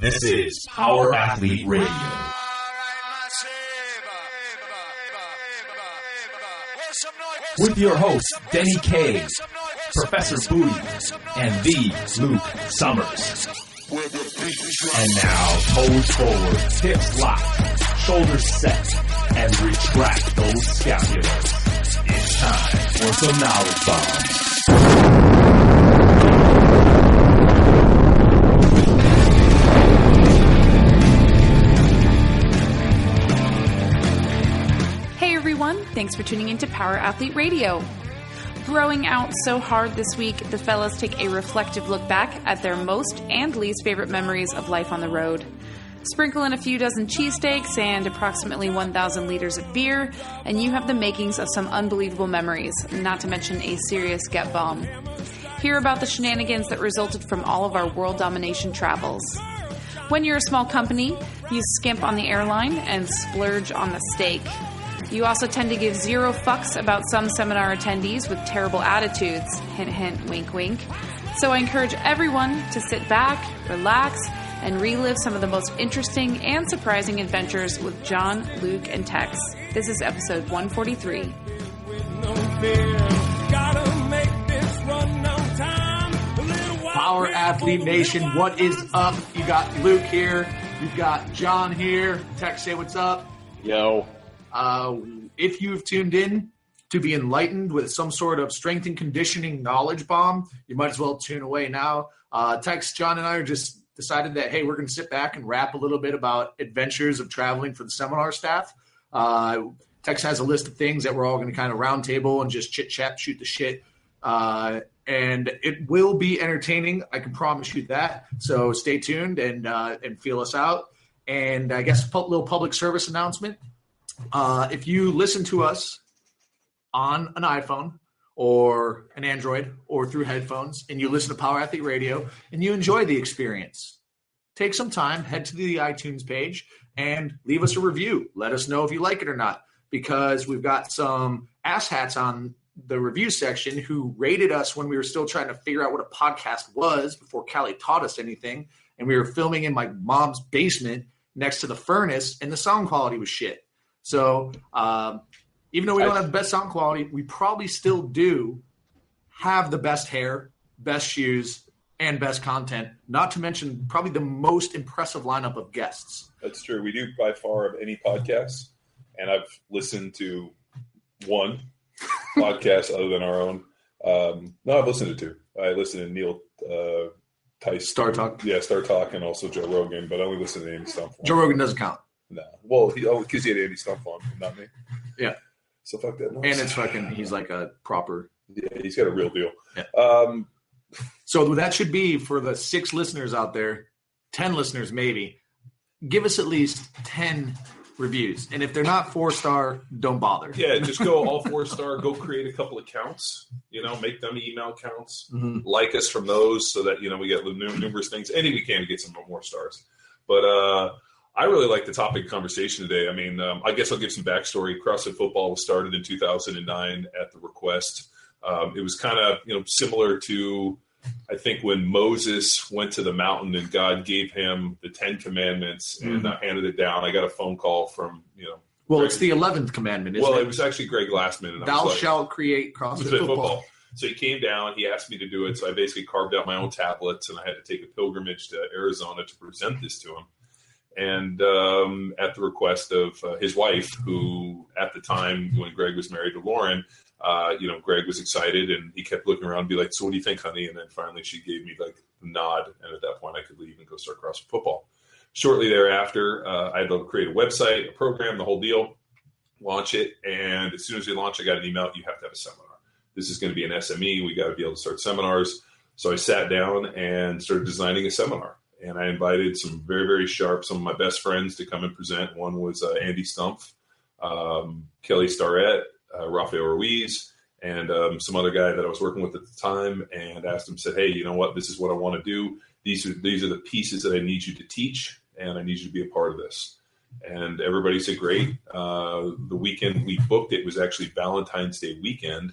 This is Power Athlete Radio. With your hosts, Denny K, Professor Booty, and the Luke Summers. And now, toes forward, hips locked, shoulders set, and retract those scapulars. It's time for some knowledge bombs. Thanks for tuning into Power Athlete Radio. Throwing out so hard this week, the fellas take a reflective look back at their most and least favorite memories of life on the road. Sprinkle in a few dozen cheesesteaks and approximately 1,000 liters of beer, and you have the makings of some unbelievable memories, not to mention a serious get bomb. Hear about the shenanigans that resulted from all of our world domination travels. When you're a small company, you skimp on the airline and splurge on the steak. You also tend to give zero fucks about some seminar attendees with terrible attitudes. Hint, hint, wink, wink. So I encourage everyone to sit back, relax, and relive some of the most interesting and surprising adventures with John, Luke, and Tex. This is episode 143. Power Athlete Nation, what is up? You got Luke here. You've got John here. Tex, say what's up. Yo. If you've tuned in to be enlightened with some sort of strength and conditioning knowledge bomb, you might as well tune away now. Tex, John, and I are just decided that, hey, we're going to sit back and rap a little bit about adventures of traveling for the seminar staff. Tex has a list of things that we're all going to kind of round table and just chit-chat, shoot the shit. And it will be entertaining. I can promise you that. So stay tuned and feel us out. And I guess a little public service announcement. If you listen to us on an iPhone or an Android or through headphones and you listen to Power Athlete Radio and you enjoy the experience, take some time, head to the iTunes page and leave us a review. Let us know if you like it or not, because we've got some asshats on the review section who rated us when we were still trying to figure out what a podcast was before Callie taught us anything. And we were filming in my mom's basement next to the furnace and the sound quality was shit. So even though we don't have the best sound quality, we probably still do have the best hair, best shoes, and best content, not to mention probably the most impressive lineup of guests. That's true. We do by far of any podcast, and I've listened to one podcast other than our own. No, I've listened to two. I listened to Neil Tice. Star Talk. Yeah, Star Talk, and also Joe Rogan, but I only listen to Andy Stumpf. Joe Rogan doesn't count. No. Well, because he had Andy Stumpf on, not me. Yeah. So fuck that noise. And it's fucking, he's like a proper. Yeah, he's got a real deal. Yeah. So that should be for the 6 listeners out there, 10 listeners maybe, give us at least 10 reviews. And if they're not 4-star, don't bother. Yeah, just go all 4-star, go create a couple accounts, make them email accounts, like us from those so that, we get numerous things. Anything we can to get some more stars. But, I really like the topic of conversation today. I mean, I guess I'll give some backstory. CrossFit football was started in 2009 at the request. It was kind of, similar to, I think, when Moses went to the mountain and God gave him the 10 commandments and handed it down. I got a phone call from, Well, Greg. it's the 11th commandment, isn't it? Well, it was actually Greg Glassman. And Thou shalt create CrossFit football. So he came down. He asked me to do it. So I basically carved out my own tablets, and I had to take a pilgrimage to Arizona to present this to him. And at the request of his wife, who at the time when Greg was married to Lauren, Greg was excited and he kept looking around and be like, so what do you think, honey? And then finally she gave me like the nod. And at that point I could leave and go start CrossFit football. Shortly thereafter, I had to create a website, a program, the whole deal, launch it. And as soon as we launched, I got an email, you have to have a seminar. This is going to be an SME. We got to be able to start seminars. So I sat down and started designing a seminar. And I invited some very, very sharp, some of my best friends to come and present. One was Andy Stumpf, Kelly Starrett, Rafael Ruiz, and some other guy that I was working with at the time, and asked him, said, hey, you know what? This is what I want to do. These are the pieces that I need you to teach, and I need you to be a part of this. And everybody said, great. The weekend we booked it was actually Valentine's Day weekend,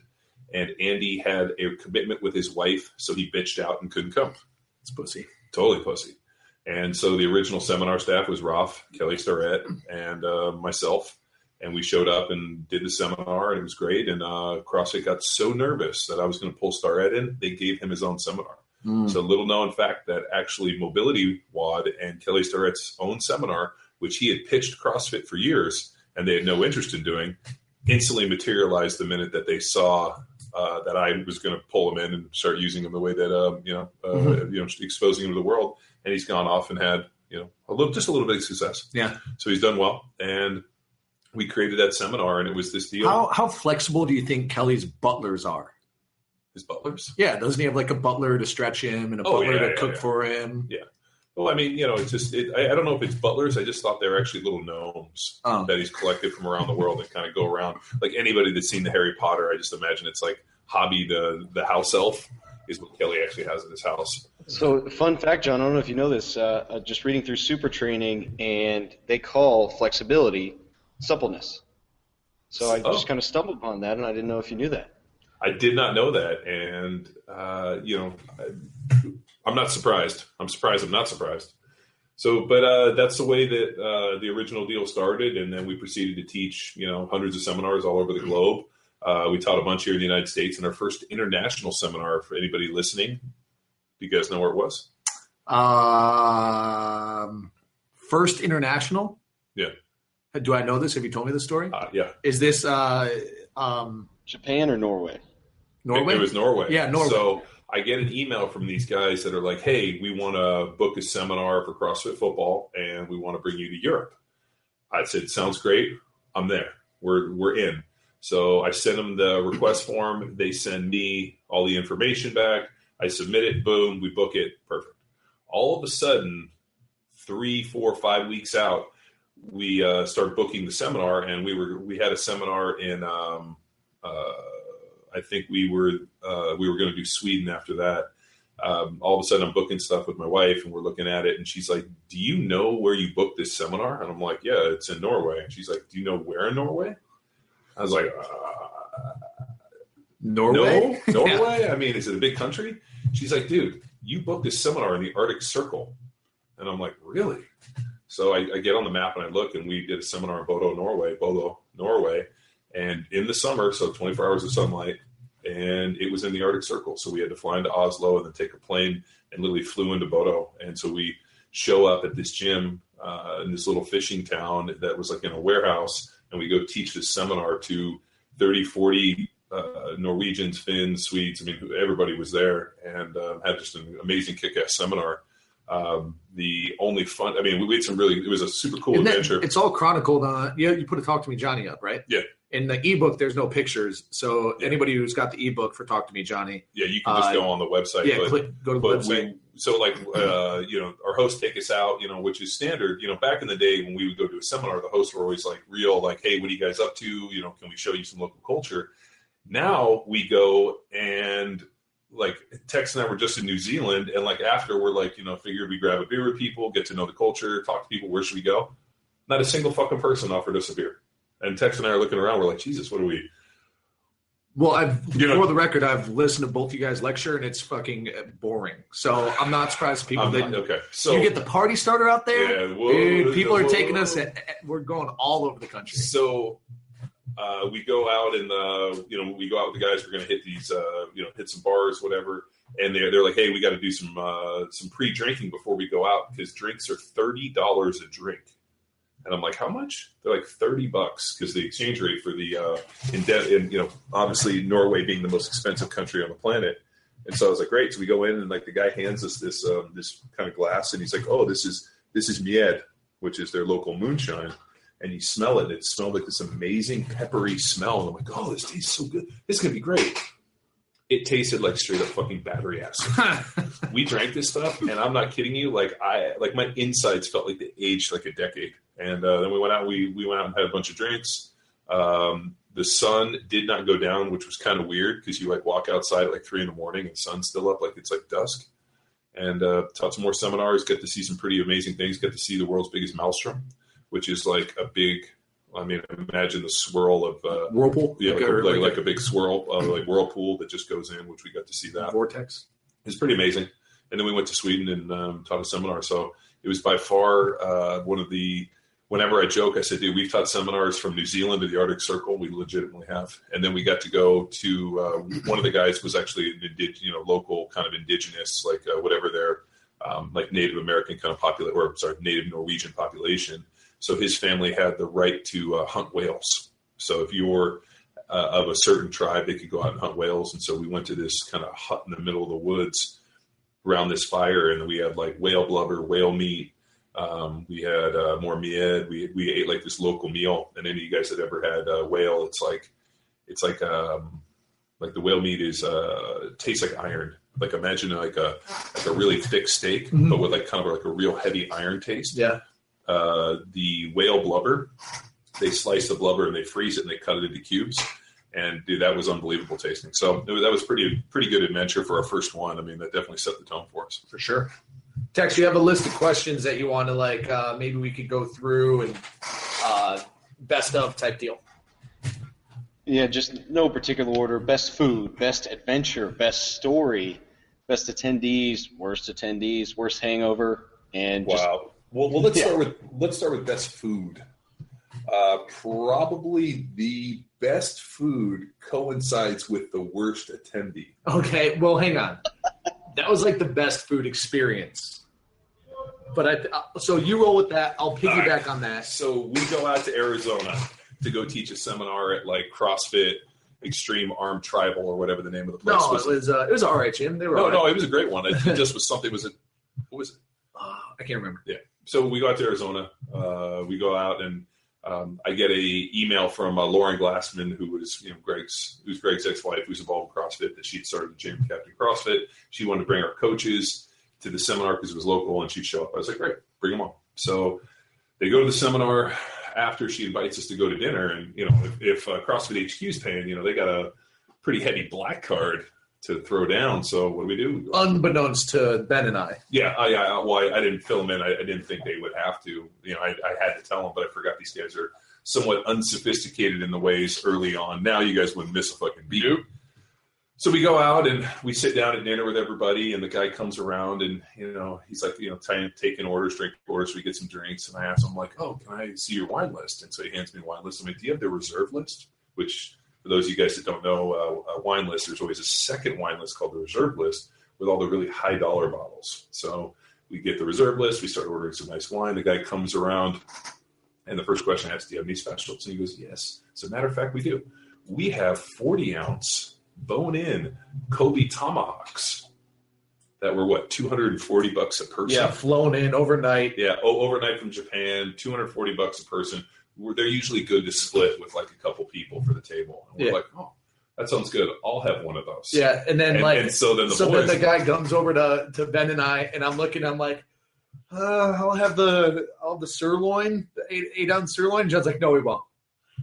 and Andy had a commitment with his wife, so he bitched out and couldn't come. It's pussy. Totally pussy. And so the original seminar staff was Rolf, Kelly Starrett, and myself. And we showed up and did the seminar, and it was great. And CrossFit got so nervous that I was going to pull Starrett in, they gave him his own seminar. So little known fact that actually Mobility WOD and Kelly Starrett's own seminar, which he had pitched CrossFit for years and they had no interest in doing, instantly materialized the minute that they saw that I was going to pull him in and start using him the way that, exposing him to the world. And he's gone off and had, just a little bit of success. Yeah. So he's done well. And we created that seminar, and it was this deal. How flexible do you think Kelly's butlers are? His butlers? Yeah. Doesn't he have like a butler to stretch him and a butler to cook for him? Yeah. Well, I mean, it's just, I don't know if it's butlers. I just thought they were actually little gnomes that he's collected from around the world that kind of go around. Like anybody that's seen the Harry Potter, I just imagine it's like Hobby the house elf is what Kelly actually has in his house. So fun fact, John, I don't know if you know this, just reading through Super Training, and they call flexibility suppleness. So I just kind of stumbled upon that, and I didn't know if you knew that. I did not know that, and I'm not surprised. I'm surprised I'm not surprised. So, but that's the way that the original deal started, and then we proceeded to teach, hundreds of seminars all over the globe. We taught a bunch here in the United States, and our first international seminar, for anybody listening, do you guys know where it was? First international? Yeah. Do I know this? Have you told me the story? Yeah. Is this Japan or Norway? Norway? It was Norway. Yeah, Norway. So I get an email from these guys that are like, hey, we want to book a seminar for CrossFit football, and we want to bring you to Europe. I said, sounds great. I'm there. We're in. So I send them the request form. They send me all the information back. I submit it. Boom. We book it. Perfect. All of a sudden, 3, 4, 5 weeks out, we started booking the seminar, and we had a seminar in I think we were going to do Sweden after that. All of a sudden I'm booking stuff with my wife, and we're looking at it, and she's like, do you know where you booked this seminar? And I'm like, yeah, it's in Norway. And she's like, do you know where in Norway? I was like, Norway? No, Norway? I mean, is it a big country? She's like, dude, you booked this seminar in the Arctic Circle. And I'm like, really? So I get on the map and I look, and we did a seminar in Bodo, Norway, and in the summer, so 24 hours of sunlight, and it was in the Arctic Circle. So we had to fly into Oslo and then take a plane and literally flew into Bodo. And so we show up at this gym in this little fishing town that was like in a warehouse, and we go teach this seminar to 30, 40 Norwegians, Finns, Swedes. I mean, everybody was there, and had just an amazing kick-ass seminar. The only fun, I mean, we had it was a super cool adventure. It's all chronicled on, you put a Talk to Me Johnny up, right? Yeah. In the ebook, there's no pictures. So anybody who's got the ebook for Talk to Me Johnny. Yeah, you can just go on the website. Yeah, go to the website. Our hosts take us out, which is standard. Back in the day when we would go to a seminar, the hosts were always like real, like, hey, what are you guys up to? Can we show you some local culture? Now we go and like Tex and I were just in New Zealand, and like after we're like, figured we grab a beer with people, get to know the culture, talk to people, where should we go? Not a single fucking person offered us a beer. And Tex and I are looking around, we're like, Jesus, what do we? Well, for the record, I've listened to both you guys lecture, and it's fucking boring. So I'm not surprised people didn't. Okay. So you get the party starter out there. Yeah, dude, people are taking us. We're going all over the country. So we go out and we go out with the guys. We're going to hit these, hit some bars, whatever. And they're like, hey, we got to do some pre-drinking before we go out, because drinks are $30 a drink. And I'm like, how much? They're like $30 because the exchange rate for the obviously Norway being the most expensive country on the planet. And so I was like, great. So we go in, and like the guy hands us this kind of glass, and he's like, oh, this is Mied, which is their local moonshine. And you smell it. It smelled like this amazing peppery smell. And I'm like, oh, this tastes so good. This is gonna be great. It tasted like straight up fucking battery acid. We drank this stuff, and I'm not kidding you. Like my insides felt like they aged like a decade. And then we went out. We went out and had a bunch of drinks. The sun did not go down, which was kind of weird, because you like walk outside at like 3 a.m. and the sun's still up, like it's like dusk. And taught some more seminars. Got to see some pretty amazing things. Got to see the world's biggest maelstrom, which is like a big. I mean, imagine the swirl of whirlpool. Yeah, like a big swirl, like whirlpool that just goes in, which we got to see that. Vortex. It's pretty amazing. And then we went to Sweden and taught a seminar. So it was by far one of the. Whenever I joke, I said, dude, we've taught seminars from New Zealand to the Arctic Circle. We legitimately have. And then we got to go to one of the guys was actually an local kind of indigenous, like whatever their like Native American kind of Native Norwegian population. So his family had the right to hunt whales. So if you were of a certain tribe, they could go out and hunt whales. And so we went to this kind of hut in the middle of the woods around this fire, and we had like whale blubber, whale meat. We had more mied. We ate like this local meal. And any of you guys that ever had whale, it's like the whale meat is tastes like iron. Like imagine like a really thick steak, but with like kind of like a real heavy iron taste. Yeah. The whale blubber, they slice the blubber and they freeze it and they cut it into cubes. And dude, that was unbelievable tasting. So that was pretty good adventure for our first one. I mean, that definitely set the tone for us. For sure. Tex, you have a list of questions that you want to maybe we could go through and best of type deal. Yeah, just no particular order. Best food, best adventure, best story, best attendees, worst hangover, and wow. Well, let's start with best food. Probably the best food coincides with the worst attendee. Okay, well, hang on. That was like the best food experience. But so you roll with that. I'll piggyback on that. So we go out to Arizona to go teach a seminar at like CrossFit Extreme Arm Tribal or whatever the name of the place was. No, it was all right, Jim. They were no, it was a great one. It just was something. What was it? I can't remember. Yeah. So we go out to Arizona. We go out and I get a email from Lauren Glassman, who was Greg's ex-wife, who's involved in CrossFit. That she'd started the gym, Captain CrossFit. She wanted to bring our coaches to the seminar because it was local, and she'd show up. I was like, great, bring them on. So they go to the seminar after she invites us to go to dinner, and if CrossFit HQ is paying, they got a pretty heavy black card to throw down. So what do? Unbeknownst to Ben and I. Yeah. Well, I didn't fill them in. I didn't think they would have to. I had to tell them, but I forgot these guys are somewhat unsophisticated in the ways early on. Now you guys wouldn't miss a fucking beat. So we go out and we sit down at dinner with everybody, and the guy comes around and, he's like, taking orders, drinking orders. We get some drinks, and I ask him, like, oh, can I see your wine list? And so he hands me a wine list. I'm like, do you have the reserve list? Which, for those of you guys that don't know, a wine list, there's always a second wine list called the reserve list with all the really high dollar bottles. So we get the reserve list. We start ordering some nice wine. The guy comes around, and the first question I ask, do you have any specials? And he goes, yes. As a matter of fact, we do. We have 40-ounce bone-in Kobe tomahawks that were, $240 a person? Yeah, flown in overnight. Yeah, overnight from Japan, $240 a person. They're usually good to split with like a couple people for the table. And we're like, oh, that sounds good. I'll have one of those. Yeah, and then so then the guy comes over to Ben and I, and I'm looking. I'm like, I'll have the sirloin, the 8-ounce sirloin. John's like, no, we won't.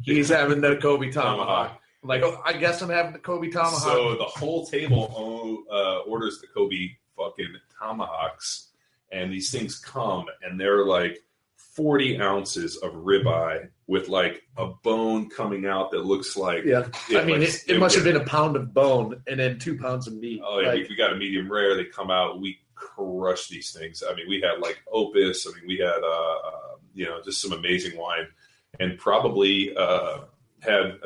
He's having the Kobe tomahawk. I'm like, oh, I guess I'm having the Kobe tomahawk. So the whole table orders the Kobe fucking tomahawks, and these things come, and they're like 40 ounces of ribeye with like a bone coming out that looks like it must have been a pound of bone and then 2 pounds of meat. Oh yeah, we got a medium rare. They come out, we crush these things. I mean, we had like Opus. I mean, we had just some amazing wine, and probably had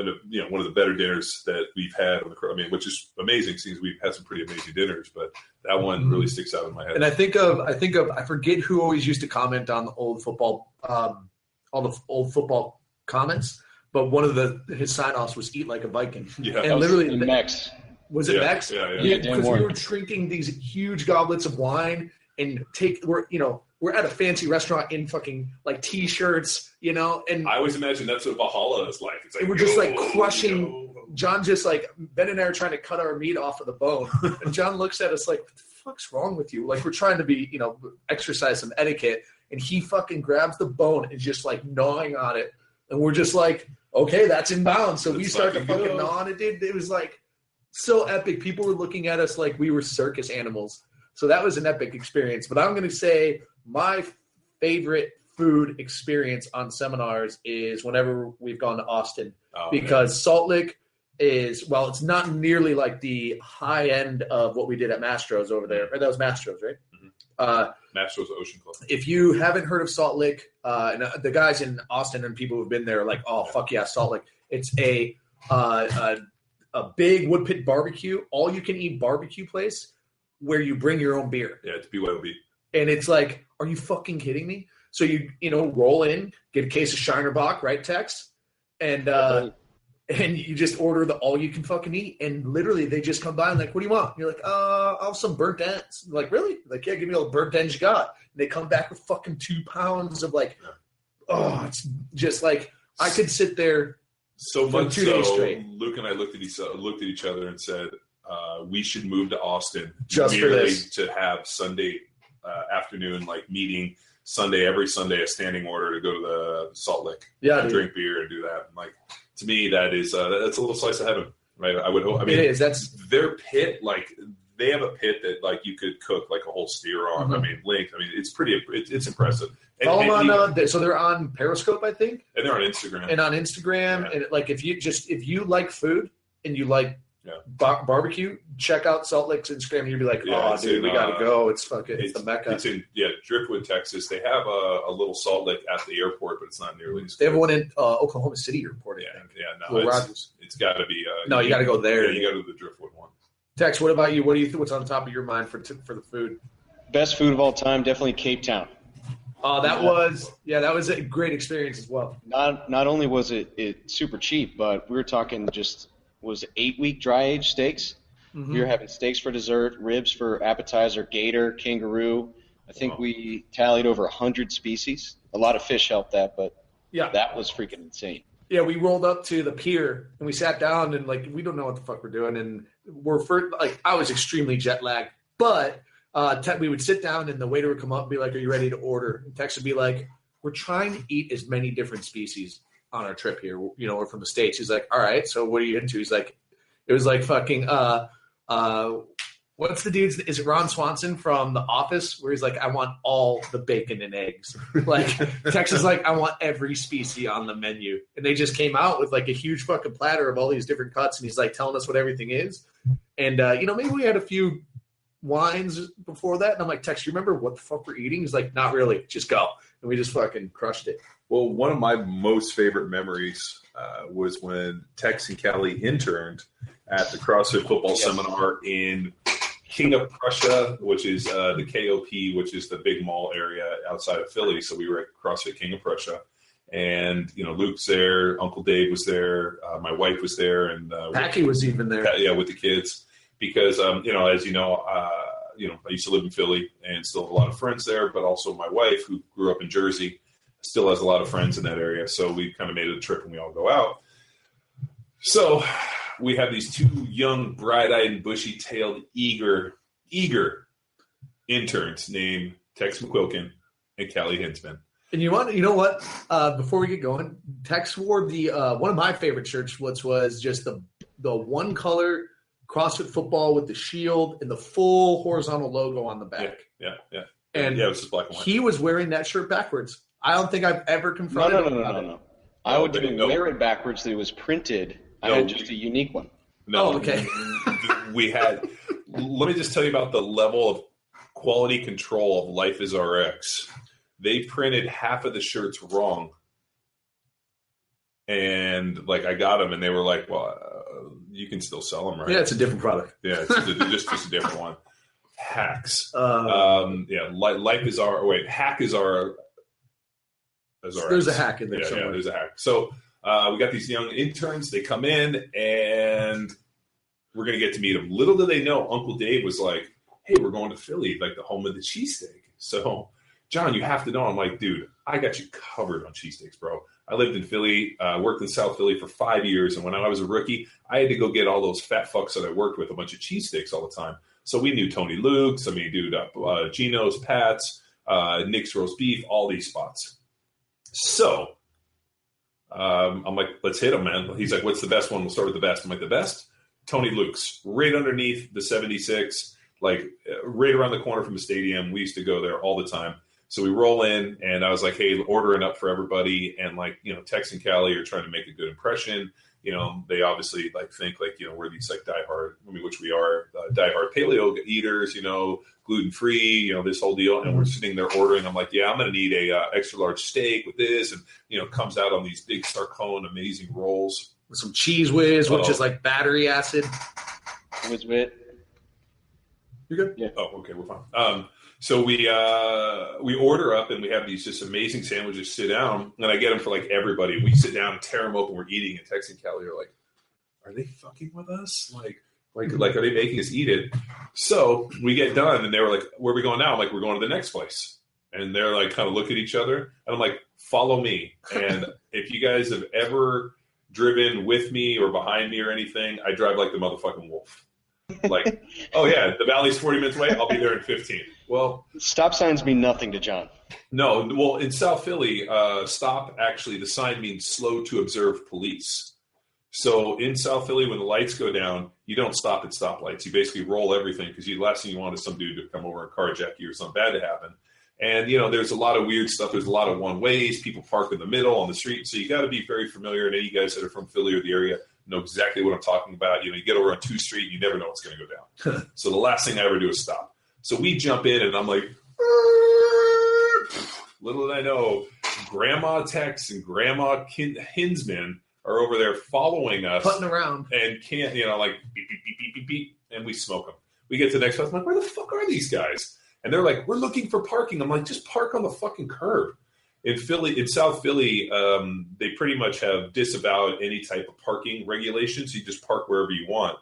one of the better dinners that we've had on the. I mean, which is amazing since we've had some pretty amazing dinners, but that one really sticks out in my head. And I think of I forget who always used to comment on the old football, all the old football comments, but one of his sign-offs was "Eat like a Viking." Yeah, and literally Mex. Was it Mex? Yeah. Because we were drinking these huge goblets of wine and we're at a fancy restaurant in fucking like t-shirts, and I always imagine that's what Valhalla is like. It's like we're just like crushing. John just like Ben and I are trying to cut our meat off of the bone, and John looks at us like, "What the fuck's wrong with you?" Like we're trying to be, exercise some etiquette, and he fucking grabs the bone and just like gnawing on it, and we're just like, "Okay, that's inbound." So we start to fucking gnaw on it. It was like so epic. People were looking at us like we were circus animals. So that was an epic experience. But I'm going to say my favorite food experience on seminars is whenever we've gone to Austin. Because Salt Lick is, it's not nearly like the high end of what we did at Mastro's over there. Or that was Mastro's, right? Mm-hmm. Mastro's Ocean Club. If you haven't heard of Salt Lick, and the guys in Austin and people who've been there are like, oh, fuck yeah, Salt Lick. It's a big wood pit barbecue, all-you-can-eat barbecue place where you bring your own beer. Yeah, it's BYOB. And it's like, are you fucking kidding me? So you roll in, get a case of Shinerbach, right, Tex? And you just order the all-you-can-fucking-eat. And literally, they just come by and like, what do you want? And you're like, I'll have some burnt ends. I'm like, really? Like, yeah, give me all the burnt ends you got. And they come back with fucking 2 pounds of like, it's just like, I could sit there so for much 2 days straight. Luke and I looked at each other and said, we should move to Austin just for this, to have Sunday afternoon like meeting every Sunday a standing order to go to the Salt Lick and drink beer and do that. And like, to me, that is that's a little slice of heaven, right? I would hope. I mean, it is. That's their pit. Like they have a pit that like you could cook like a whole steer on. Mm-hmm. I mean, it's pretty. It's impressive. Follow them on. So they're on Periscope, I think, and they're on Instagram. And like if you like food and you like barbecue, check out Salt Lick's Instagram. And you'll be like, dude, we gotta go. It's the Mecca. It's in Driftwood, Texas. They have a little Salt Lick at the airport, but it's not nearly as good. They have one in Oklahoma City Airport. I think. It's got to be. You got to go there. Yeah, you got to do the Driftwood one. Tex, what about you? What do you think? What's on top of your mind for the food? Best food of all time, definitely Cape Town. That was a great experience as well. Not only was it super cheap, but we were talking was 8-week dry aged steaks. Mm-hmm. We were having steaks for dessert, ribs for appetizer, gator, kangaroo. I think we tallied over 100 species. A lot of fish helped that, but that was freaking insane. Yeah, we rolled up to the pier and we sat down and like we don't know what the fuck we're doing, and I was extremely jet lagged, but we would sit down and the waiter would come up and be like, "Are you ready to order?" And Tex would be like, "We're trying to eat as many different species on our trip here. We're from the States." He's like, "All right, so what are you into?" He's like, it was like fucking what's the dude's? Is it Ron Swanson from The Office? Where he's like, I want all the bacon and eggs. Like Tex is like, I want every species on the menu. And they just came out with like a huge fucking platter of all these different cuts. And he's like telling us what everything is. And, maybe we had a few wines before that. And I'm like, Tex, you remember what the fuck we're eating? He's like, not really. Just go. And we just fucking crushed it. Well, one of my most favorite memories was when Tex and Callie interned at the CrossFit football seminar in King of Prussia, which is the KOP, which is the big mall area outside of Philly. So we were at CrossFit King of Prussia. And, Luke's there, Uncle Dave was there, my wife was there. And Packy was even there. Yeah, with the kids. Because, as you know, I used to live in Philly and still have a lot of friends there. But also my wife, who grew up in Jersey, still has a lot of friends in that area. So we kind of made it a trip and we all go out. So we have these two young, bright-eyed and bushy-tailed, eager interns named Tex McQuilkin and Callie Hinsman. And you know what? Before we get going, Tex wore the one of my favorite shirts, which was just the one color CrossFit football with the shield and the full horizontal logo on the back. Yeah. And it was just black and white. He was wearing that shirt backwards. I don't think I've ever confronted him. No. I would wear it backwards. It was printed. I had just a unique one. No, okay. We had. Let me just tell you about the level of quality control of Life is RX. They printed half of the shirts wrong, and I got them, and they were like, "Well, you can still sell them, right?" Yeah, it's a different product. Yeah, it's just a different one. Hacks. Life is our. Wait, hack is our. There's a hack in there somewhere. Yeah, there's a hack. So we got these young interns. They come in, and we're going to get to meet them. Little do they know, Uncle Dave was like, hey, we're going to Philly, like the home of the cheesesteak. So, John, you have to know. I'm like, dude, I got you covered on cheesesteaks, bro. I lived in Philly, worked in South Philly for 5 years. And when I was a rookie, I had to go get all those fat fucks that I worked with a bunch of cheesesteaks all the time. So we knew Tony Luke's, Gino's, Pat's, Nick's Roast Beef, all these spots. So I'm like, let's hit him, man. He's like, what's the best one? We'll start with the best. I'm like, the best? Tony Luke's, right underneath the 76, like right around the corner from the stadium. We used to go there all the time. So we roll in, and I was like, hey, ordering up for everybody. And Tex and Callie are trying to make a good impression. they obviously think we're these diehard, which we are, diehard paleo eaters, gluten-free, this whole deal. And we're sitting there ordering. I'm like, yeah, I'm going to need a extra large steak with this. And, comes out on these big Sarcone amazing rolls. With some cheese whiz, which is like battery acid. Whiz. You good? Yeah. Oh, okay. We're fine. So we order up and we have these just amazing sandwiches. Sit down, and I get them for everybody. We sit down and tear them open. We're eating, and Tex and Callie are like, "Are they fucking with us? Like, are they making us eat it?" So we get done, and they were like, "Where are we going now?" I'm like, "We're going to the next place." And they're like, kind of look at each other, and I'm like, "Follow me." And if you guys have ever driven with me or behind me or anything, I drive like the motherfucking wolf. Oh yeah, the valley's 40 minutes away. I'll be there in 15. Well, stop signs mean nothing to John. No, well, in South Philly, stop, actually, the sign means slow to observe police. So in South Philly, when the lights go down, you don't stop at stoplights. You basically roll everything because the last thing you want is some dude to come over and carjack you or something bad to happen. And, there's a lot of weird stuff. There's a lot of one-ways. People park in the middle on the street. So you got to be very familiar. And any of you guys that are from Philly or the area know exactly what I'm talking about. You get over on 2nd Street, you never know what's going to go down. So the last thing I ever do is stop. So we jump in, and I'm like, little did I know, Grandma Tex and Grandma Hinsman are over there following us. Putting around. And can't, beep, beep, beep, beep, beep, beep. And we smoke them. We get to the next place. I'm like, where the fuck are these guys? And they're like, we're looking for parking. I'm like, just park on the fucking curb. In South Philly, they pretty much have disavowed any type of parking regulations. You just park wherever you want.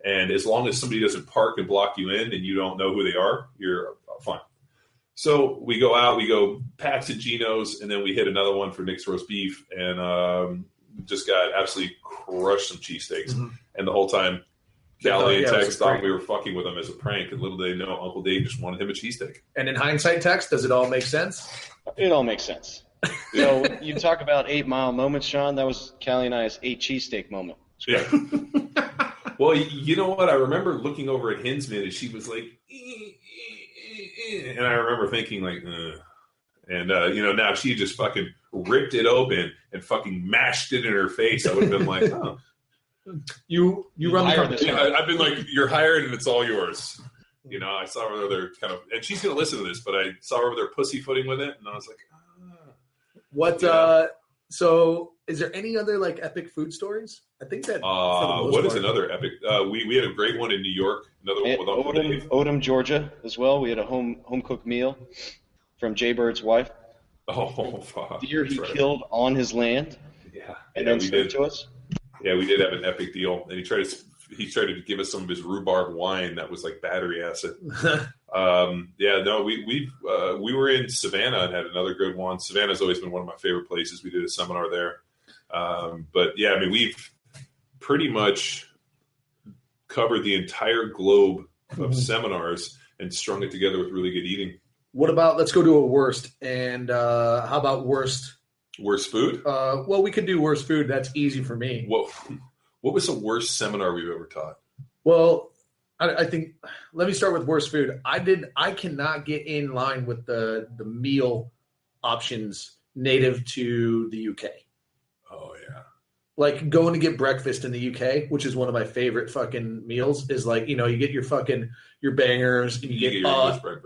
And as long as somebody doesn't park and block you in and you don't know who they are, you're fine. So we go out, we go Pat's and Gino's, and then we hit another one for Nick's roast beef, and just got absolutely crushed some cheesesteaks. Mm-hmm. And the whole time, Callie and Tex thought we were fucking with them as a prank, and little did they know Uncle Dave just wanted him a cheesesteak. And in hindsight, Tex, does it all make sense? It all makes sense. So you talk about 8 Mile moments, Sean. That was Callie and I's 8 cheesesteak moment. Yeah. Well, you know what? I remember looking over at Hinsman, and she was like, and I remember thinking like, and now she just fucking ripped it open and fucking mashed it in her face. I would have been like, oh. You run the company. I've been like, you're hired and it's all yours. I saw her there kind of, and she's going to listen to this, but I saw her over there pussyfooting with it, and I was like, What? Yeah. So, is there any other epic food stories? I think that. What is another epic? We had a great one in New York. Another one with Uncle Dave. Odom, Georgia, as well. We had a home cooked meal from Jay Bird's wife. Oh, fuck. Deer he killed on his land. Yeah, and then served to us. Yeah, we did have an epic deal, and he tried to give us some of his rhubarb wine that was like battery acid. We were in Savannah and had another good one. Savannah's always been one of my favorite places. We did a seminar there. But yeah, I mean, we've pretty much covered the entire globe of seminars and strung it together with really good eating. What about, let's go to a worst, and how about worst? Worst food? Well, we could do worst food. That's easy for me. What was the worst seminar we've ever taught? Well, I think, let me start with worst food. I cannot get in line with the meal options native to the UK. Oh, yeah. Like going to get breakfast in the UK, which is one of my favorite fucking meals, is like, you get your bangers, and you get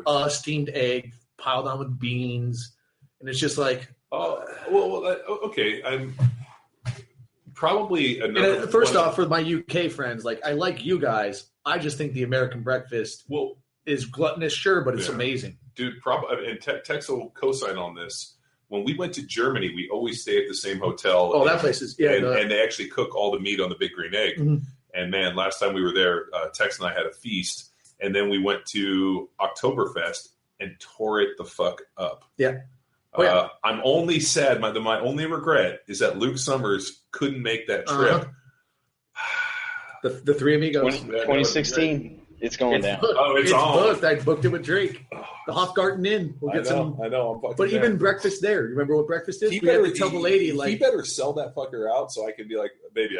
a steamed egg piled on with beans. And it's just like, okay. I'm probably another. First off, for my UK friends, I like you guys. I just think the American breakfast is gluttonous, sure, but it's amazing. Dude, and Tex will co-sign on this. When we went to Germany, we always stay at the same hotel. Oh, that place is, and they actually cook all the meat on the Big Green Egg. Mm-hmm. And man, last time we were there, Tex and I had a feast. And then we went to Oktoberfest and tore it the fuck up. Yeah. I'm only sad. My only regret is that Luke Summers couldn't make that trip. The three amigos. 2016. It's going down. It's booked. I booked it with Drake. The Hofgarten Inn. We'll get some. I know. But even breakfast there. You remember what breakfast is? We had to tell the lady he better sell that fucker out so I can be like, baby,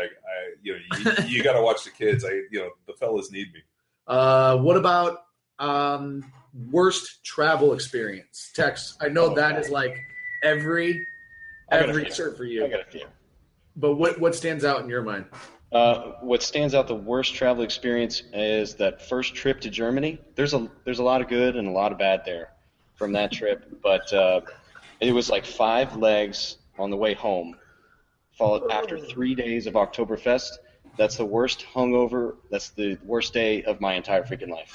you got to watch the kids. The fellas need me. What about worst travel experience? Tex, I know that is like every cert for you. I got a few. But what stands out in your mind? What stands out the worst travel experience is that first trip to Germany. There's a lot of good and a lot of bad there from that trip, but it was like 5 legs on the way home, followed after 3 days of Oktoberfest. That's the worst hungover. That's the worst day of my entire freaking life.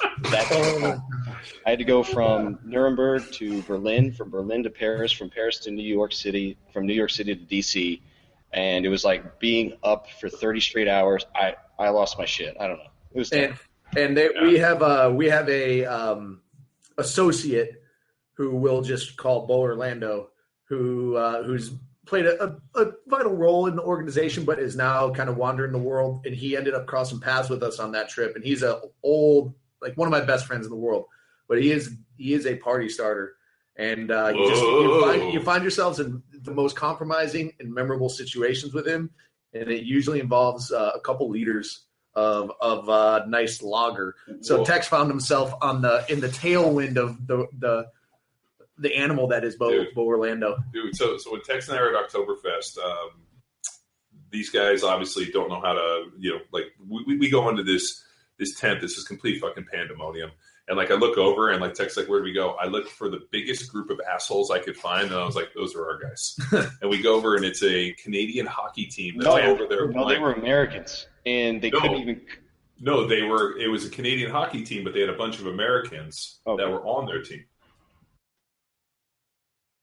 I had to go from Nuremberg to Berlin, from Berlin to Paris, from Paris to New York City, from New York City to D.C., and it was like being up for 30 straight hours. I lost my shit. I don't know. It was tough. We have a associate who we'll just call Bo Orlando, who's played a vital role in the organization, but is now kind of wandering the world. And he ended up crossing paths with us on that trip. And he's one of my best friends in the world, but he is a party starter. And you find yourselves in the most compromising and memorable situations with him. And it usually involves a couple liters of nice lager. So Tex found himself in the tailwind of the animal that is Bo Orlando. Dude, so when Tex and I were at Oktoberfest, these guys obviously don't know how to, we go into this tent. This is complete fucking pandemonium. And I look over and Tex where do we go? I looked for the biggest group of assholes I could find, and I was like, those are our guys. And we go over, and it's a Canadian hockey team that's over there. No, they were Americans, and they couldn't even. No, they were. It was a Canadian hockey team, but they had a bunch of Americans that were on their team.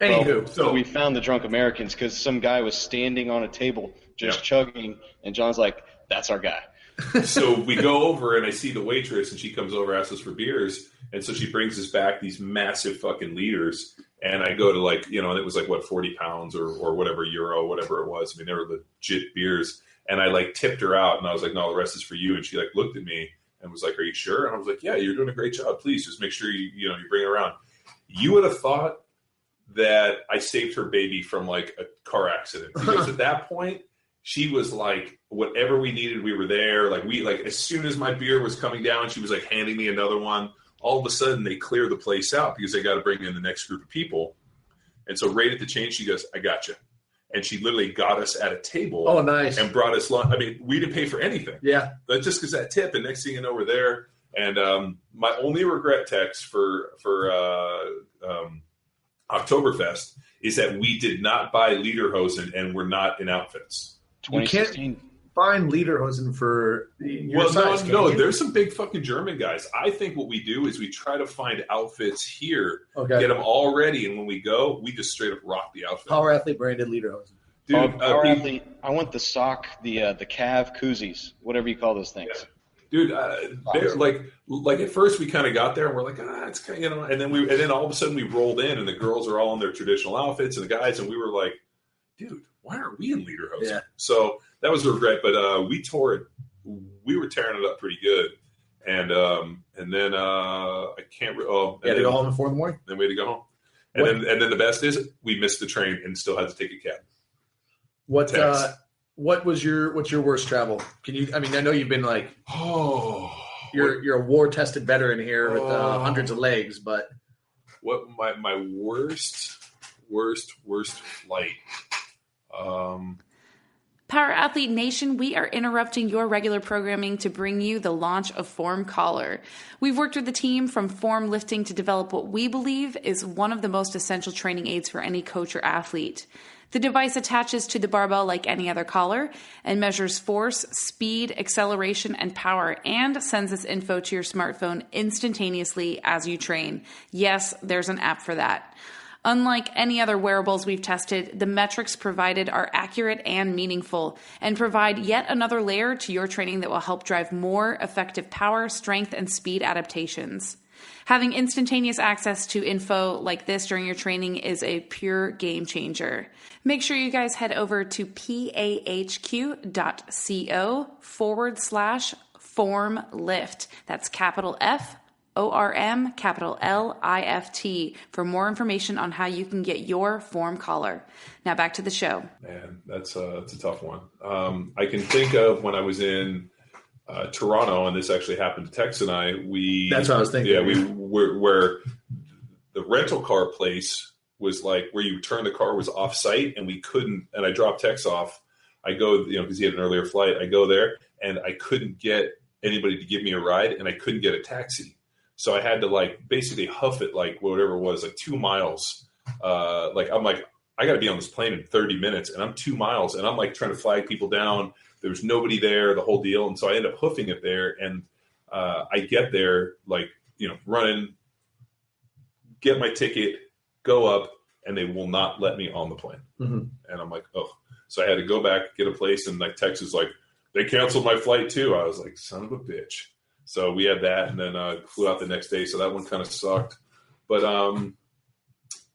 Anywho, so we found the drunk Americans because some guy was standing on a table just chugging, and John's like, "That's our guy." So we go over, and I see the waitress, and she comes over, asks us for beers, and so she brings us back these massive fucking liters, and I go to and it was 40 pounds or whatever euro, whatever it was. I mean, they were legit beers, and I tipped her out, and I was like, no, the rest is for you, and she looked at me and was like, are you sure? And I was like, yeah, you're doing a great job. Please just make sure you bring it around. You would have thought that I saved her baby from a car accident, because at that point, she was whatever we needed, we were there. As soon as my beer was coming down, she was handing me another one. All of a sudden, they clear the place out because they got to bring in the next group of people. And so right at the change, she goes, I got you. And she literally got us at a table. Oh, nice. And brought us lunch. I mean, we didn't pay for anything. Yeah. But just because that tip, and next thing you know, we're there. And my only regret, Tex, for Oktoberfest is that we did not buy lederhosen and we're not in outfits. 2016. You can't find lederhosen for your size. No, there's some big fucking German guys. I think what we do is we try to find outfits here, get them all ready, and when we go, we just straight up rock the outfit. Power Athlete branded lederhosen. Dude, Power Athlete, I want the sock, the calf koozies, whatever you call those things. Yeah. Dude, they're at first we kind of got there and we're like, it's kind of, and then all of a sudden we rolled in and the girls are all in their traditional outfits and the guys, and we were like, dude, why aren't we in lederhosen? Yeah. So that was a regret, but we tore it. We were tearing it up pretty good, and then I can't. You had to go home at 4 a.m. Then we had to go home, and then the best is we missed the train and still had to take a cab. What's your worst travel? Can you? I mean, I know you've been you're a war tested veteran here with hundreds of legs, but what my worst flight. Power Athlete Nation, we are interrupting your regular programming to bring you the launch of Form Collar. We've worked with the team from Form Lifting to develop what we believe is one of the most essential training aids for any coach or athlete. The device attaches to the barbell like any other collar and measures force, speed, acceleration, and power, and sends this info to your smartphone instantaneously as you train. Yes, there's an app for that. Unlike any other wearables we've tested, the metrics provided are accurate and meaningful and provide yet another layer to your training that will help drive more effective power, strength, and speed adaptations. Having instantaneous access to info like this during your training is a pure game changer. Make sure you guys head over to pahq.co/formlift. That's capital F ORM, capital LIFT, for more information on how you can get your Form Collar. Now back to the show. Man, that's a tough one. I can think of when I was in Toronto, and this actually happened to Tex and I. That's what I was thinking. Yeah, we were where the rental car place was where you turn the car was off site, and we couldn't. And I dropped Tex off. I go, because he had an earlier flight. I go there, and I couldn't get anybody to give me a ride, and I couldn't get a taxi. So I had to basically huff it whatever it was, 2 miles. I'm I got to be on this plane in 30 minutes, and I'm 2 miles, and I'm trying to flag people down. There was nobody there, the whole deal, and so I end up hoofing it there, and I get there running, get my ticket, go up, and they will not let me on the plane. Mm-hmm. And I'm like, oh. So I had to go back, get a place, and Texas they canceled my flight too. I was like, son of a bitch. So we had that, and then flew out the next day. So that one kind of sucked. But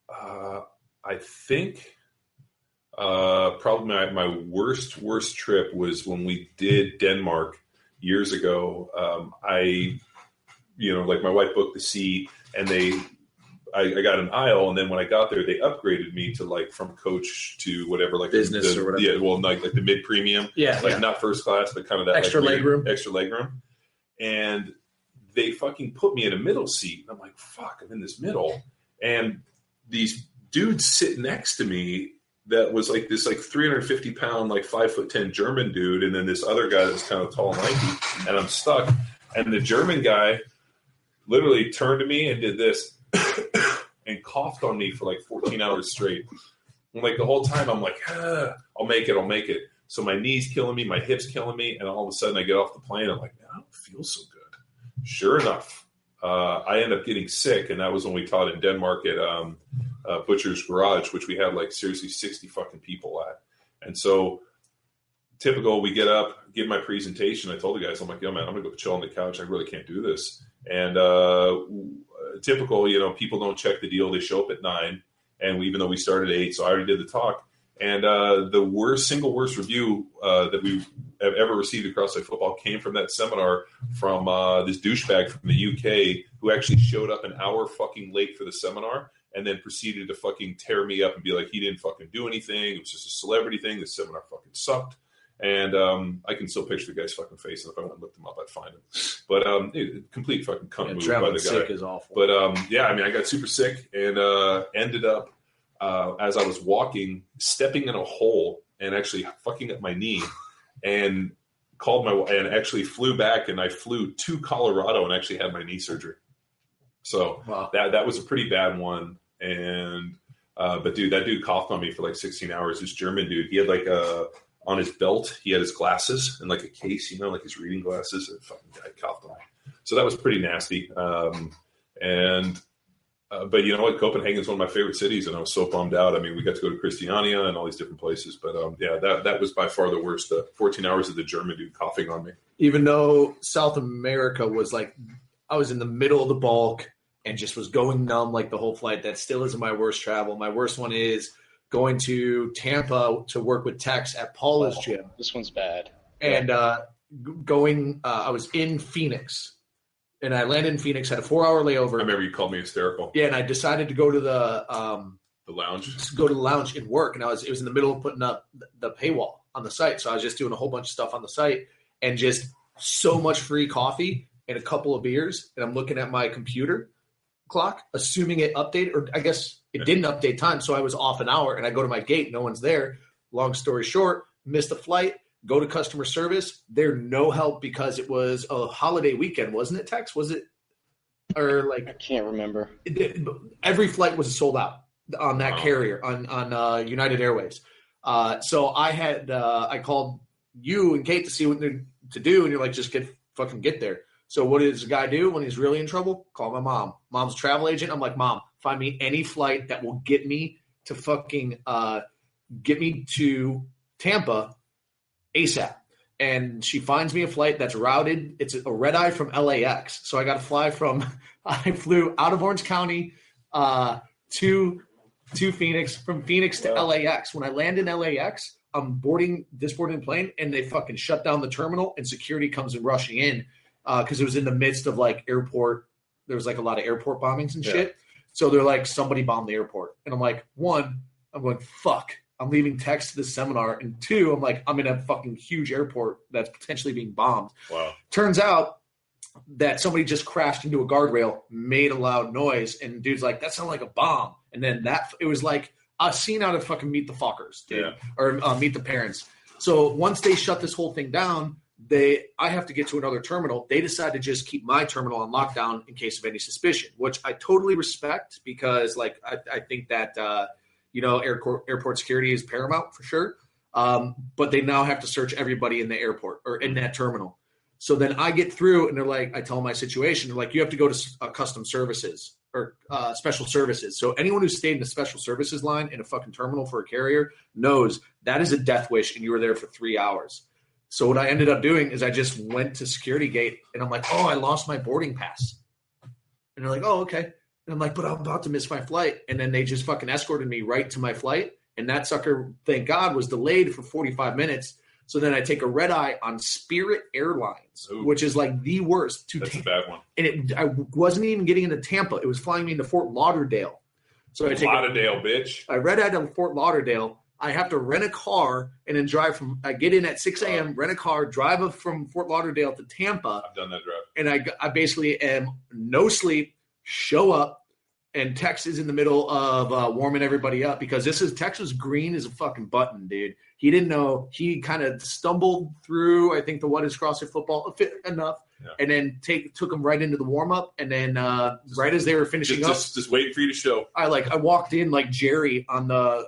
I think probably my worst trip was when we did Denmark years ago. My wife booked the seat, and I got an aisle, and then when I got there, they upgraded me to from coach to whatever, business or whatever. Yeah, well, the mid premium. Yeah, not first class, but kind of that extra legroom. Extra legroom. And they fucking put me in a middle seat. And I'm like, fuck, I'm in this middle. And these dudes sit next to me that was this 350 pound, 5'10" German dude, and then this other guy that's kind of tall and lanky, and I'm stuck. And the German guy literally turned to me and did this and coughed on me for 14 hours straight. And the whole time I'm like, I'll make it. So my knee's killing me, my hip's killing me, and all of a sudden I get off the plane. I'm like, man, I don't feel so good. Sure enough, I end up getting sick, and that was when we taught in Denmark at Butcher's Garage, which we had seriously 60 fucking people at. And so typical, we get up, give my presentation. I told the guys, I'm like, yo, man, I'm going to go chill on the couch. I really can't do this. And typical, people don't check the deal. They show up at 9, and even though we started at 8, so I already did the talk. And the single worst review that we have ever received across football came from that seminar from this douchebag from the UK who actually showed up an hour fucking late for the seminar and then proceeded to fucking tear me up and be like, he didn't fucking do anything. It was just a celebrity thing. The seminar fucking sucked. And I can still picture the guy's fucking face, and if I went and looked him up, I'd find him. But complete fucking cunt move by the guy. Sick is awful. But I got super sick and ended up as I was walking, stepping in a hole and actually fucking up my knee, and and actually flew back, and I flew to Colorado and actually had my knee surgery. So wow. that was a pretty bad one. And but dude, that dude coughed on me for 16 hours. This German dude, he had on his belt, he had his glasses in a case, his reading glasses, and fucking guy coughed on me. So that was pretty nasty. But you know what? Copenhagen's one of my favorite cities, and I was so bummed out. I mean, we got to go to Christiania and all these different places. But that was by far the worst. 14 hours of the German dude coughing on me. Even though South America was I was in the middle of the bulk and just was going numb the whole flight. That still isn't my worst travel. My worst one is going to Tampa to work with Tex at Paula's gym. This one's bad. And I was in Phoenix. And I landed in Phoenix, had a 4-hour layover. I remember you called me hysterical. Yeah, and I decided to go to the lounge. Go to the lounge and work. And it was in the middle of putting up the paywall on the site. So I was just doing a whole bunch of stuff on the site and just so much free coffee and a couple of beers. And I'm looking at my computer clock, assuming it updated, or I guess it didn't update time. So I was off an hour, and I go to my gate. No one's there. Long story short, missed the flight. Go to customer service. They're no help because it was a holiday weekend, wasn't it, Tex? Was it? Or I can't remember. Every flight was sold out on that carrier, on United Airways. So I called you and Kate to see what to do, and you're like, just fucking get there. So what does a guy do when he's really in trouble? Call my mom. Mom's a travel agent. I'm like, Mom, find me any flight that will get me to fucking get me to Tampa ASAP. And she finds me a flight that's routed. It's a red eye from LAX. So I got to fly I flew out of Orange County to Phoenix, from Phoenix to LAX. When I land in LAX, I'm boarding the plane, and they fucking shut down the terminal, and security comes and rushing in because it was in the midst of airport. There was a lot of airport bombings and shit. So they're like, somebody bombed the airport. And I'm like, one, I'm going, fuck. I'm leaving Tex to the seminar. And two, I'm like, I'm in a fucking huge airport that's potentially being bombed. Wow. Turns out that somebody just crashed into a guardrail, made a loud noise, and dude's like, that sounded like a bomb. And then it was like a scene out of fucking Meet the Fockers, dude, or Meet the Parents. So once they shut this whole thing down, I have to get to another terminal. They decide to just keep my terminal on lockdown in case of any suspicion, which I totally respect because, like, I think that airport security is paramount for sure. But they now have to search everybody in the airport or in that terminal. So then I get through, and they're like, I tell them my situation. They're like, you have to go to custom services or special services. So anyone who's stayed in the special services line in a fucking terminal for a carrier knows that is a death wish, and you were there for 3 hours. So what I ended up doing is I just went to security gate, and I'm like, oh, I lost my boarding pass. And they're like, oh, okay. And I'm like, but I'm about to miss my flight. And then they just fucking escorted me right to my flight. And that sucker, thank God, was delayed for 45 minutes. So then I take a red eye on Spirit Airlines, which is like the worst. That's a bad one. And I wasn't even getting into Tampa. It was flying me into Fort Lauderdale. So I take bitch. I red eyed on Fort Lauderdale. I have to rent a car and then drive I get in at 6 a.m., rent a car, drive up from Fort Lauderdale to Tampa. I've done that drive. And I basically am no sleep, show up, and Tex is in the middle of warming everybody up because Tex was green as a fucking button, dude. He didn't know. He kind of stumbled through, I think, the What is CrossFit Football enough, and then took him right into the warm-up. And then right as they were finishing up. Just waiting for you to show. I walked in like Jerry on the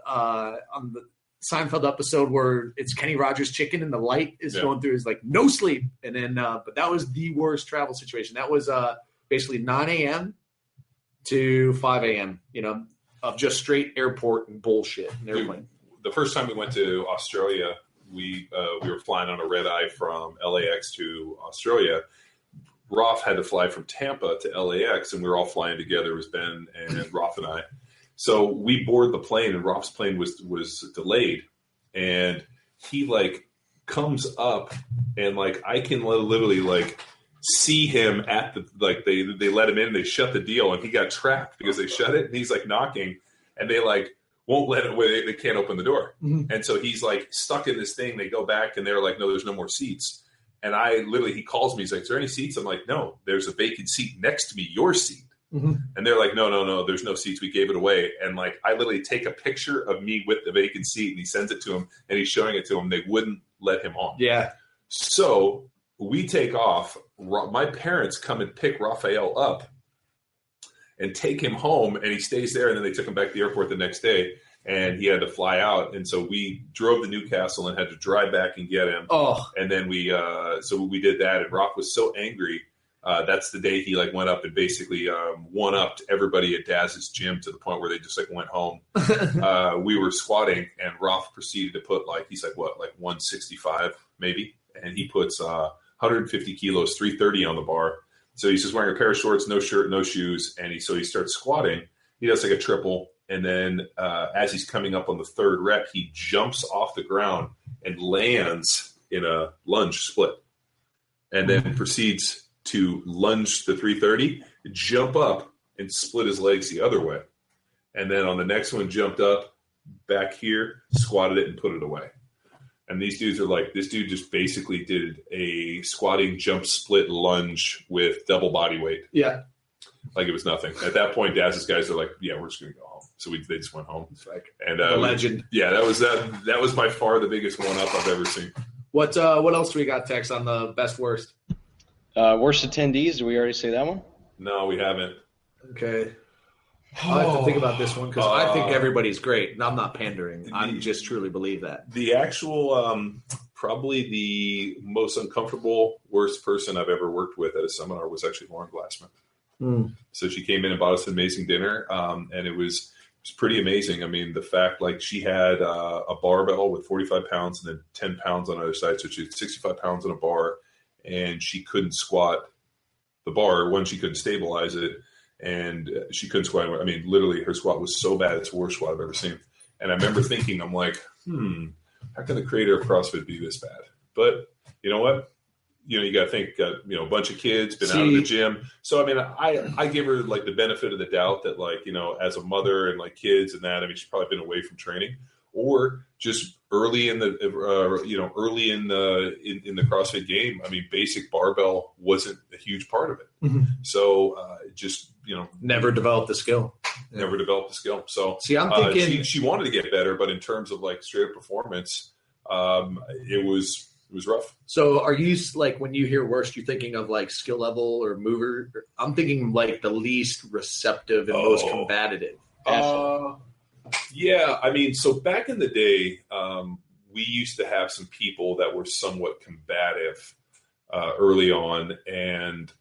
Seinfeld episode where it's Kenny Rogers chicken and the light is going through. He's like, no sleep. And then but that was the worst travel situation. That was basically 9 a.m. to 5 a.m., of just straight airport and bullshit and airplane. The first time we went to Australia, we were flying on a red eye from LAX to Australia. Rolf had to fly from Tampa to LAX, and we were all flying together. It was Ben and Rolf and I. So we board the plane, and Rolf's plane was delayed, and he comes up, and I can literally see him at the they let him in, they shut the deal, and he got trapped because they shut it, and he's knocking, and they won't let him. They can't open the door, and so he's stuck in this thing. They go back, and they're like, no, there's no more seats. And he calls me. He's like, is there any seats? I'm like, no, there's a vacant seat next to me, your seat. And they're like, no, there's no seats. We gave it away. And I literally take a picture of me with the vacant seat, and he sends it to him, and he's showing it to him. They wouldn't let him on. Yeah. So we take off. My parents come and pick Raphael up and take him home, and he stays there. And then they took him back to the airport the next day, and he had to fly out. And so we drove to Newcastle and had to drive back and get him. Oh. And then we did that. And Rock was so angry. That's the day he went up and basically one-upped everybody at Daz's gym to the point where they just went home. We were squatting, and Rolf proceeded to put 165 maybe, and he puts 150 kilos, 330 on the bar. So he's just wearing a pair of shorts, no shirt, no shoes, and he starts squatting. He does a triple, and then as he's coming up on the third rep, he jumps off the ground and lands in a lunge split, and then proceeds to lunge the 330, jump up, and split his legs the other way. And then on the next one, jumped up back here, squatted it, and put it away. And these dudes are this dude just basically did a squatting jump split lunge with double body weight. Yeah. It was nothing. At that point, Daz's guys are like, yeah, we're just going to go home. So they just went home. And the legend. That was by far the biggest one-up I've ever seen. What else do we got, Tex, on the best worst? Worst attendees, did we already say that one? No, we haven't. Okay. I'll have to think about this one because I think everybody's great. And I'm not pandering. I just truly believe that. The actual, probably the most uncomfortable, worst person I've ever worked with at a seminar was actually Lauren Glassman. So she came in and bought us an amazing dinner, and it was pretty amazing. I mean, the fact she had a barbell with 45 pounds and then 10 pounds on the other side. So she had 65 pounds on a bar. And she couldn't squat the bar. One, she couldn't stabilize it, and she couldn't squat. I mean, literally, her squat was so bad, it's the worst squat I've ever seen. And I remember thinking, I'm like, how can the creator of CrossFit be this bad? But you know what? You got to think, a bunch of kids, been out of the gym. So, I mean, I give her, the benefit of the doubt that, as a mother and, kids and that, I mean, she's probably been away from training. Or just early in the CrossFit game, I mean, basic barbell wasn't a huge part of it. So never developed the skill. Never developed the skill. So see, I'm thinking she wanted to get better, but in terms of straight up performance, it was rough. So are you like, when you hear worst, you're thinking of like skill level or mover? I'm thinking like the least receptive and most combative. Yeah, I mean, so back in the day, we used to have some people that were somewhat combative early on, and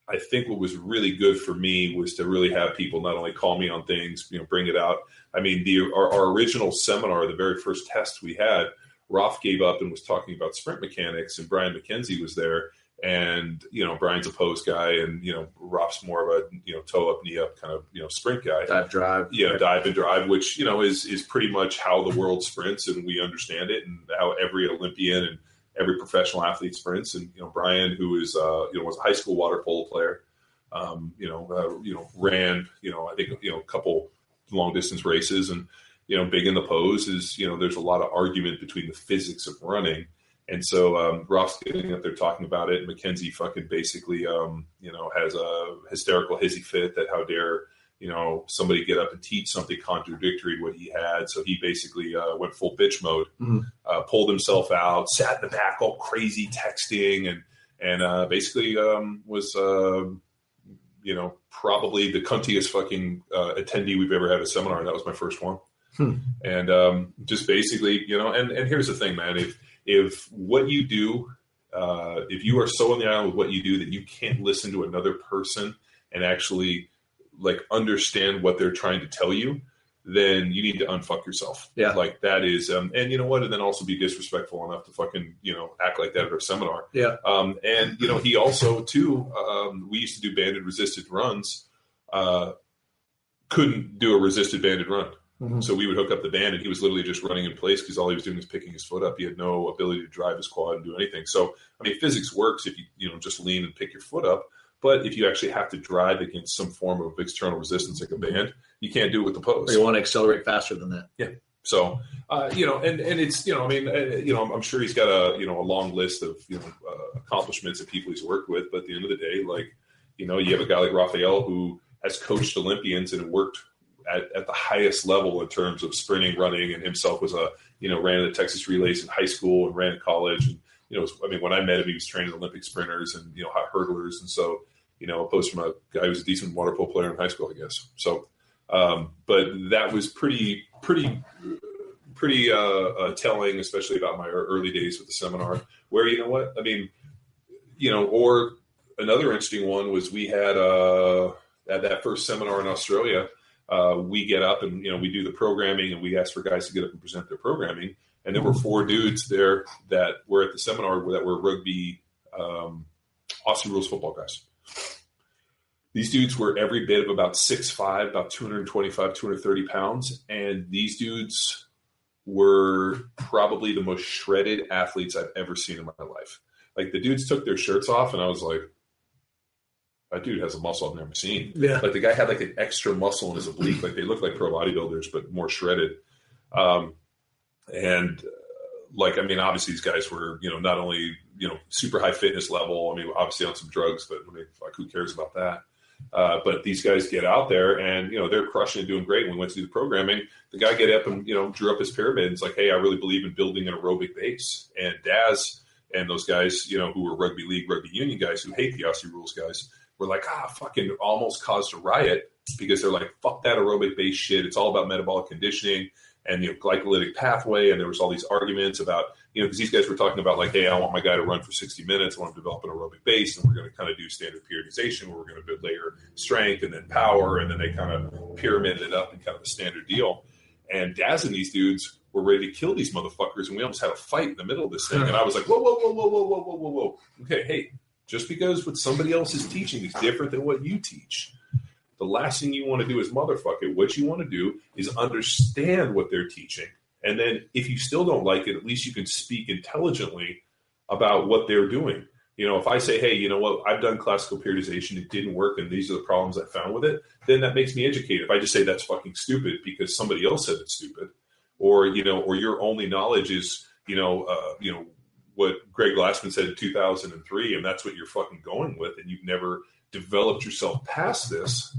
I think what was really good for me was to really have people not only call me on things, bring it out. I mean, our original seminar, the very first test we had, Roth gave up and was talking about sprint mechanics, and Brian McKenzie was there. And, Brian's a post guy, and, Roth's more of a, toe up, knee up kind of, sprint guy. Dive, drive. Dive and drive, which, is pretty much how the world sprints, and we understand it, and how every Olympian and every professional athlete sprints. And, Brian, who is, was a high school water polo player, ran, I think, a couple long distance races, and, big in the pose is, there's a lot of argument between the physics of running. And so Roth's getting up there talking about it. McKenzie fucking basically, has a hysterical hissy fit that how dare, somebody get up and teach something contradictory to what he had. So he basically went full bitch mode, pulled himself out, sat in the back all crazy texting, and basically was, probably the cuntiest fucking attendee we've ever had at a seminar. And that was my first one. And just basically, and here's the thing, man, if what you do, if you are so on the island with what you do that you can't listen to another person and actually like understand what they're trying to tell you, then you need to unfuck yourself. Yeah. Like that is, and you know what? And then also be disrespectful enough to fucking, act like that at our seminar. Yeah. And he also too, we used to do banded resisted runs, couldn't do a resisted banded run. Mm-hmm. So we would hook up the band, and he was literally just running in place because all he was doing was picking his foot up. He had no ability to drive his quad and do anything. So, I mean, physics works if you just lean and pick your foot up. But if you actually have to drive against some form of external resistance like a band, you can't do it with the pose. Or you want to accelerate faster than that. Yeah. So, and it's, I'm sure he's got a long list of, accomplishments of people he's worked with. But at the end of the day, like, you have a guy like Raphael who has coached Olympians and worked at the highest level in terms of sprinting, running, and himself was ran the Texas relays in high school and ran in college. And, when I met him, he was training Olympic sprinters and, hot hurdlers. And so, opposed from a guy who was a decent water polo player in high school, I guess. So, but that was pretty telling, especially about my early days with the seminar where, or another interesting one was we had, at that first seminar in Australia, we get up and, we do the programming, and we ask for guys to get up and present their programming. And there were 4 dudes there that were at the seminar that were rugby, Aussie rules football guys. These dudes were every bit of about 6'5", about 225, 230 pounds. And these dudes were probably the most shredded athletes I've ever seen in my life. Like, the dudes took their shirts off, and I was like, that dude has a muscle I've never seen. Yeah. Like, the guy had like an extra muscle in his oblique. Like, they looked like pro bodybuilders, but more shredded. Obviously these guys were, not only, super high fitness level. Obviously on some drugs, but who cares about that? But these guys get out there and, they're crushing and doing great. When we went to do the programming, the guy get up and, drew up his pyramid. And it's like, hey, I really believe in building an aerobic base. And Daz and those guys, who were rugby league, rugby union guys who hate the Aussie rules guys, were like, fucking almost caused a riot because they're like, fuck that aerobic based shit. It's all about metabolic conditioning and, glycolytic pathway. And there was all these arguments about, because these guys were talking about like, hey, I want my guy to run for 60 minutes. I want to develop an aerobic base. And we're going to kind of do standard periodization where we're going to layer strength and then power. And then they kind of pyramided it up in kind of a standard deal. And Daz and these dudes were ready to kill these motherfuckers. And we almost had a fight in the middle of this thing. And I was like, whoa. Okay, hey. Just because what somebody else is teaching is different than what you teach, the last thing you want to do is motherfuck it. What you want to do is understand what they're teaching. And then if you still don't like it, at least you can speak intelligently about what they're doing. If I say, hey, you know what, I've done classical periodization, it didn't work, and these are the problems I found with it, then that makes me educated. If I just say that's fucking stupid because somebody else said it's stupid, or your only knowledge is, what Greg Glassman said in 2003, and that's what you're fucking going with, and you've never developed yourself past this.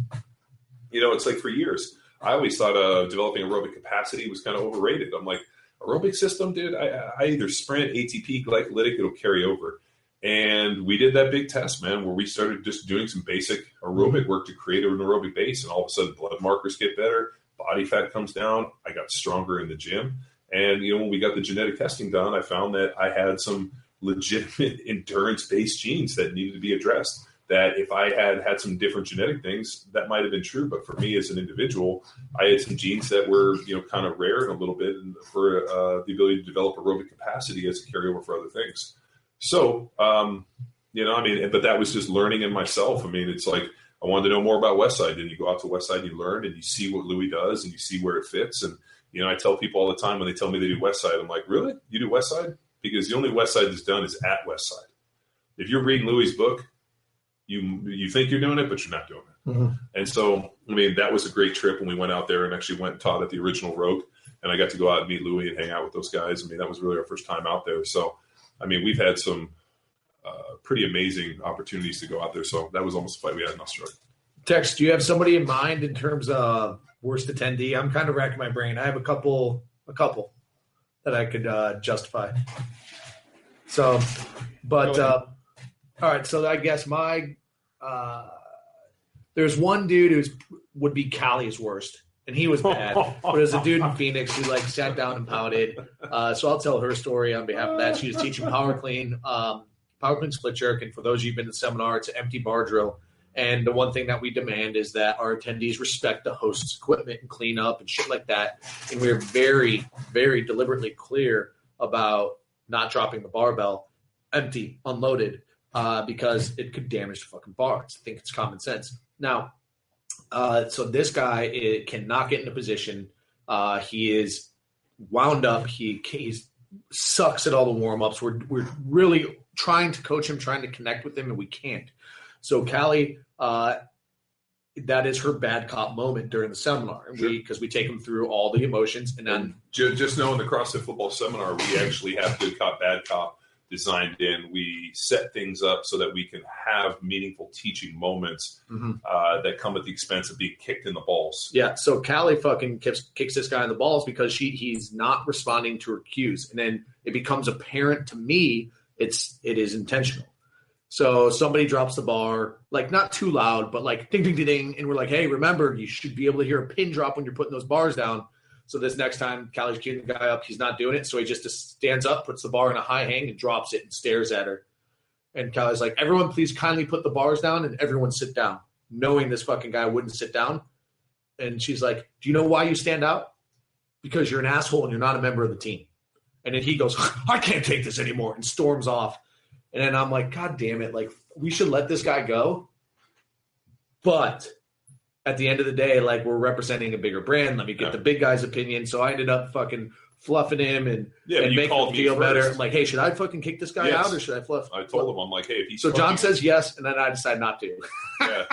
It's like for years, I always thought developing aerobic capacity was kind of overrated. I'm like, aerobic system, dude, I either sprint, ATP, glycolytic, it'll carry over. And we did that big test, man, where we started just doing some basic aerobic work to create an aerobic base. And all of a sudden, blood markers get better, body fat comes down. I got stronger in the gym. And, when we got the genetic testing done, I found that I had some legitimate endurance-based genes that needed to be addressed. That if I had some different genetic things, that might have been true. But for me as an individual, I had some genes that were, kind of rare in a little bit for the ability to develop aerobic capacity as a carryover for other things. So, but that was just learning in myself. I mean, it's like I wanted to know more about Westside. And you go out to Westside and you learn and you see what Louis does and you see where it fits. And, I tell people all the time when they tell me they do Westside, I'm like, really? You do Westside? Because the only Westside that's done is at Westside. If you're reading Louis' book, you think you're doing it, but you're not doing it. Mm-hmm. And so, that was a great trip when we went out there and actually went and taught at the original Rogue. And I got to go out and meet Louis and hang out with those guys. That was really our first time out there. So, we've had some pretty amazing opportunities to go out there. So that was almost a fight we had in Australia. Tex, do you have somebody in mind in terms of worst attendee? I'm kind of racking my brain. I have a couple that I could justify. So, but all right. So I guess there's one dude who would be Callie's worst, and he was bad. But there's a dude in Phoenix who sat down and pouted. So I'll tell her story on behalf of that. She was teaching power clean split jerk, and for those of you who've been to the seminar, it's an empty bar drill. And the one thing that we demand is that our attendees respect the host's equipment and clean up and shit like that. And we're very, very deliberately clear about not dropping the barbell empty, unloaded, because it could damage the fucking bar. I think it's common sense. Now, so this guy cannot get in a position. He is wound up. He sucks at all the warm-ups. We're really trying to coach him, trying to connect with him, and we can't. So Callie, that is her bad cop moment during the seminar, because we take him through all the emotions. And then just know in the CrossFit football seminar, we actually have good cop, bad cop designed in. We set things up so that we can have meaningful teaching moments that come at the expense of being kicked in the balls. Yeah, so Callie fucking kicks this guy in the balls because he's not responding to her cues. And then it becomes apparent to me it is intentional. So somebody drops the bar, not too loud, but ding, ding, ding, ding. And we're like, hey, remember, you should be able to hear a pin drop when you're putting those bars down. So this next time, Callie's queuing the guy up. He's not doing it. So he just stands up, puts the bar in a high hang, and drops it and stares at her. And Callie's like, everyone, please kindly put the bars down and everyone sit down, knowing this fucking guy wouldn't sit down. And she's like, do you know why you stand out? Because you're an asshole and you're not a member of the team. And then he goes, I can't take this anymore, and storms off. And then I'm like, God damn it. We should let this guy go. But at the end of the day, we're representing a bigger brand. Let me get the big guy's opinion. So I ended up fucking fluffing him and making him feel better. I'm like, hey, should I fucking kick this guy out or should I fluff? I told him, I'm like, hey, if he's so John says yes, and then I decide not to. Yeah.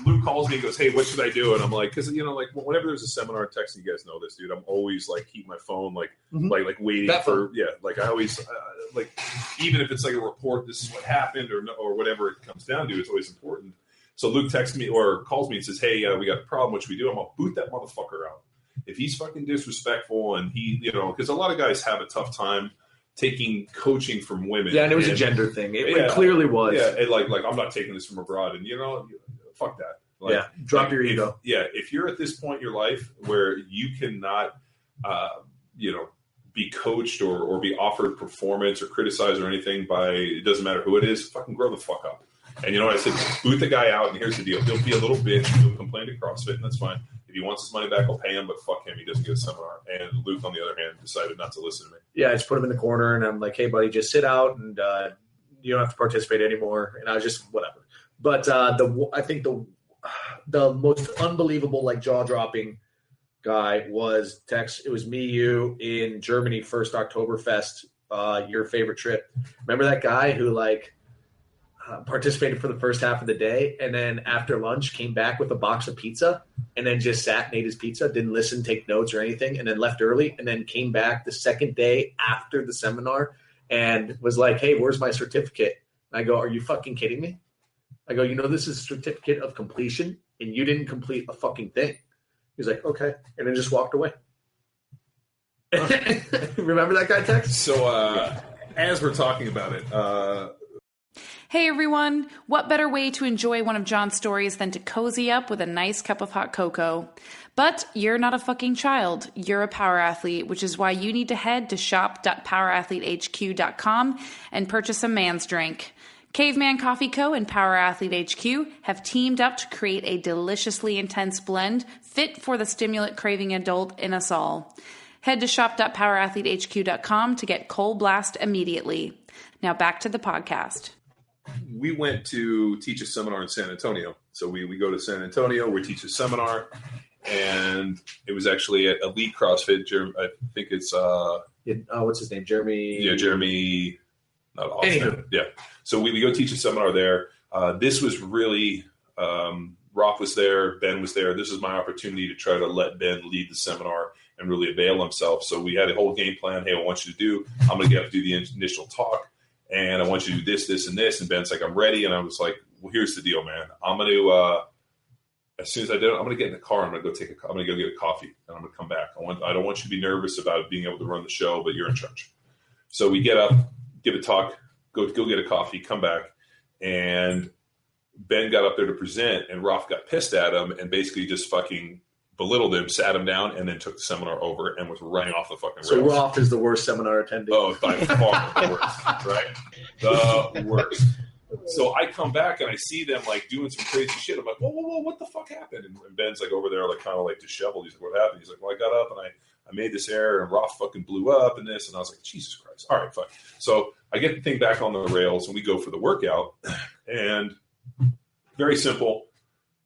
Luke calls me and goes, hey, what should I do? And I'm like, because, whenever there's a seminar text, you guys know this, dude, I'm always keep my phone waiting for, I always, even if it's a report, this is what happened or whatever it comes down to, it's always important. So Luke texts me or calls me and says, hey, we got a problem. What should we do? I'm going to boot that motherfucker out. If he's fucking disrespectful and he, because a lot of guys have a tough time taking coaching from women. Yeah, and it was a gender thing. It clearly was. Yeah, and I'm not taking this from abroad. And, fuck that. Drop your ego. If you're at this point in your life where you cannot, be coached or be offered performance or criticized or anything by, it doesn't matter who it is, fucking grow the fuck up. And you know what I said? Boot the guy out, and here's the deal. He'll be a little bitch. He'll complain to CrossFit, and that's fine. If he wants his money back, I'll pay him, but fuck him. He doesn't get a seminar. And Luke, on the other hand, decided not to listen to me. Yeah, I just put him in the corner, and I'm like, hey, buddy, just sit out, and you don't have to participate anymore. And I was just, whatever. But I think the most unbelievable, jaw-dropping guy was Tex. It was me, you, in Germany, first Oktoberfest, your favorite trip. Remember that guy who, participated for the first half of the day, and then after lunch came back with a box of pizza and then just sat and ate his pizza, didn't listen, take notes or anything, and then left early, and then came back the second day after the seminar and was like, hey, where's my certificate? And I go, are you fucking kidding me? I go, this is a certificate of completion and you didn't complete a fucking thing. He's like, okay. And then just walked away. Remember that guy, Tex? So as we're talking about it, Hey everyone, what better way to enjoy one of John's stories than to cozy up with a nice cup of hot cocoa? But you're not a fucking child, you're a power athlete, which is why you need to head to shop.powerathletehq.com and purchase a man's drink. Caveman Coffee Co. and Power Athlete HQ have teamed up to create a deliciously intense blend fit for the stimulant craving adult in us all. Head to shop.powerathletehq.com to get Cold Blast immediately. Now back to the podcast. we went to teach a seminar in San Antonio. So we go to San Antonio, we teach a seminar, and it was actually at Elite CrossFit. I think it's what's his name? Jeremy. Yeah, Jeremy. Not Austin. Anywho. Yeah. So we go teach a seminar there. This was really Roth was there, Ben was there. This is my opportunity to try to let Ben lead the seminar and really avail himself. So we had a whole game plan. Hey, I want you to do. I'm going to get up to do the initial talk, and I want you to do this, this, and this. And Ben's like, I'm ready. And I was like, well, here's the deal, man. I'm going to as soon as I do it, I'm going to get in the car. I'm going to go get a coffee, and I'm going to come back. I don't want you to be nervous about being able to run the show, but you're in charge. So we get up, give a talk, go get a coffee, come back, and Ben got up there to present, and Roth got pissed at him and basically just fucking belittled him, sat him down, and then took the seminar over and was running off the fucking rails. So Roth is the worst seminar attendee. Oh, by far the worst, right? The worst. So I come back and I see them like doing some crazy shit. I'm like, whoa, what the fuck happened? And Ben's like over there, like kind of like disheveled. He's like, what happened? He's like, well, I got up and I made this error and Roth fucking blew up and this. And I was like, Jesus Christ. All right, fine. So I get the thing back on the rails and we go for the workout. And very simple.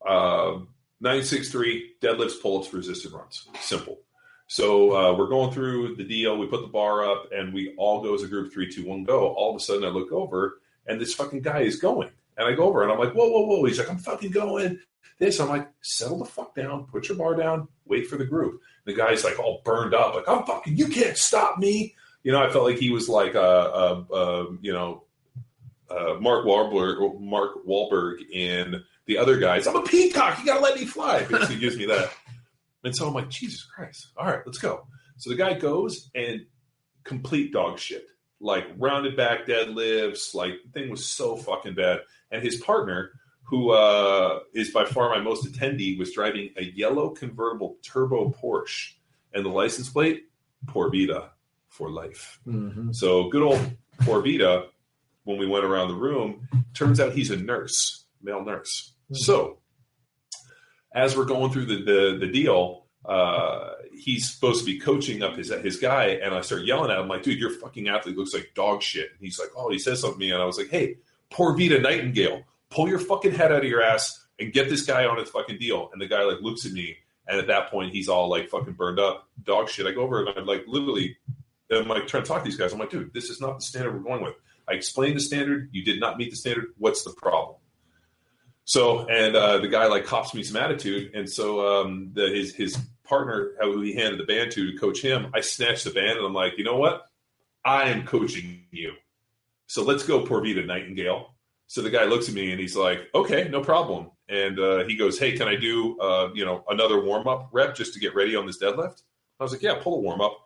963 deadlifts, pull-ups, resisted runs. Simple. So we're going through the deal. We put the bar up and we all go as a group, 3, 2, 1, go. All of a sudden I look over and this fucking guy is going. And I go over and I'm like, whoa. He's like, I'm fucking going. This. I'm like, settle the fuck down. Put your bar down. Wait for the group. The guy's like all burned up. Like, I'm fucking, you can't stop me. You know, I felt like he was like, Mark Wahlberg in The Other Guys. I'm a peacock. You got to let me fly. Basically gives me that. And so I'm like, Jesus Christ. All right, let's go. So the guy goes and complete dog shit. Like rounded back deadlifts. Like the thing was so fucking bad. And his partner, who is by far my most attendee, was driving a yellow convertible turbo Porsche. And the license plate, Por Vida for life. Mm-hmm. So good old Por Vida, when we went around the room, turns out he's a nurse, male nurse. Mm-hmm. So as we're going through the deal, he's supposed to be coaching up his guy, and I start yelling at him like, dude, your fucking athlete looks like dog shit. And he's like, oh, he says something to me, and I was like, hey, Por Vida Nightingale, pull your fucking head out of your ass and get this guy on his fucking deal. And the guy like looks at me, and at that point he's all like fucking burned up, dog shit. I go over and I'm like literally, I'm like trying to talk to these guys. I'm like, dude, this is not the standard we're going with. I explained the standard. You did not meet the standard. What's the problem? So, and the guy like cops me some attitude. And so his partner, who he handed the band to coach him, I snatched the band and I'm like, you know what? I am coaching you. So let's go Por Vida Nightingale. So the guy looks at me and he's like, okay, no problem. And he goes, hey, can I do, another warm-up rep just to get ready on this deadlift? I was like, yeah, pull a warm-up.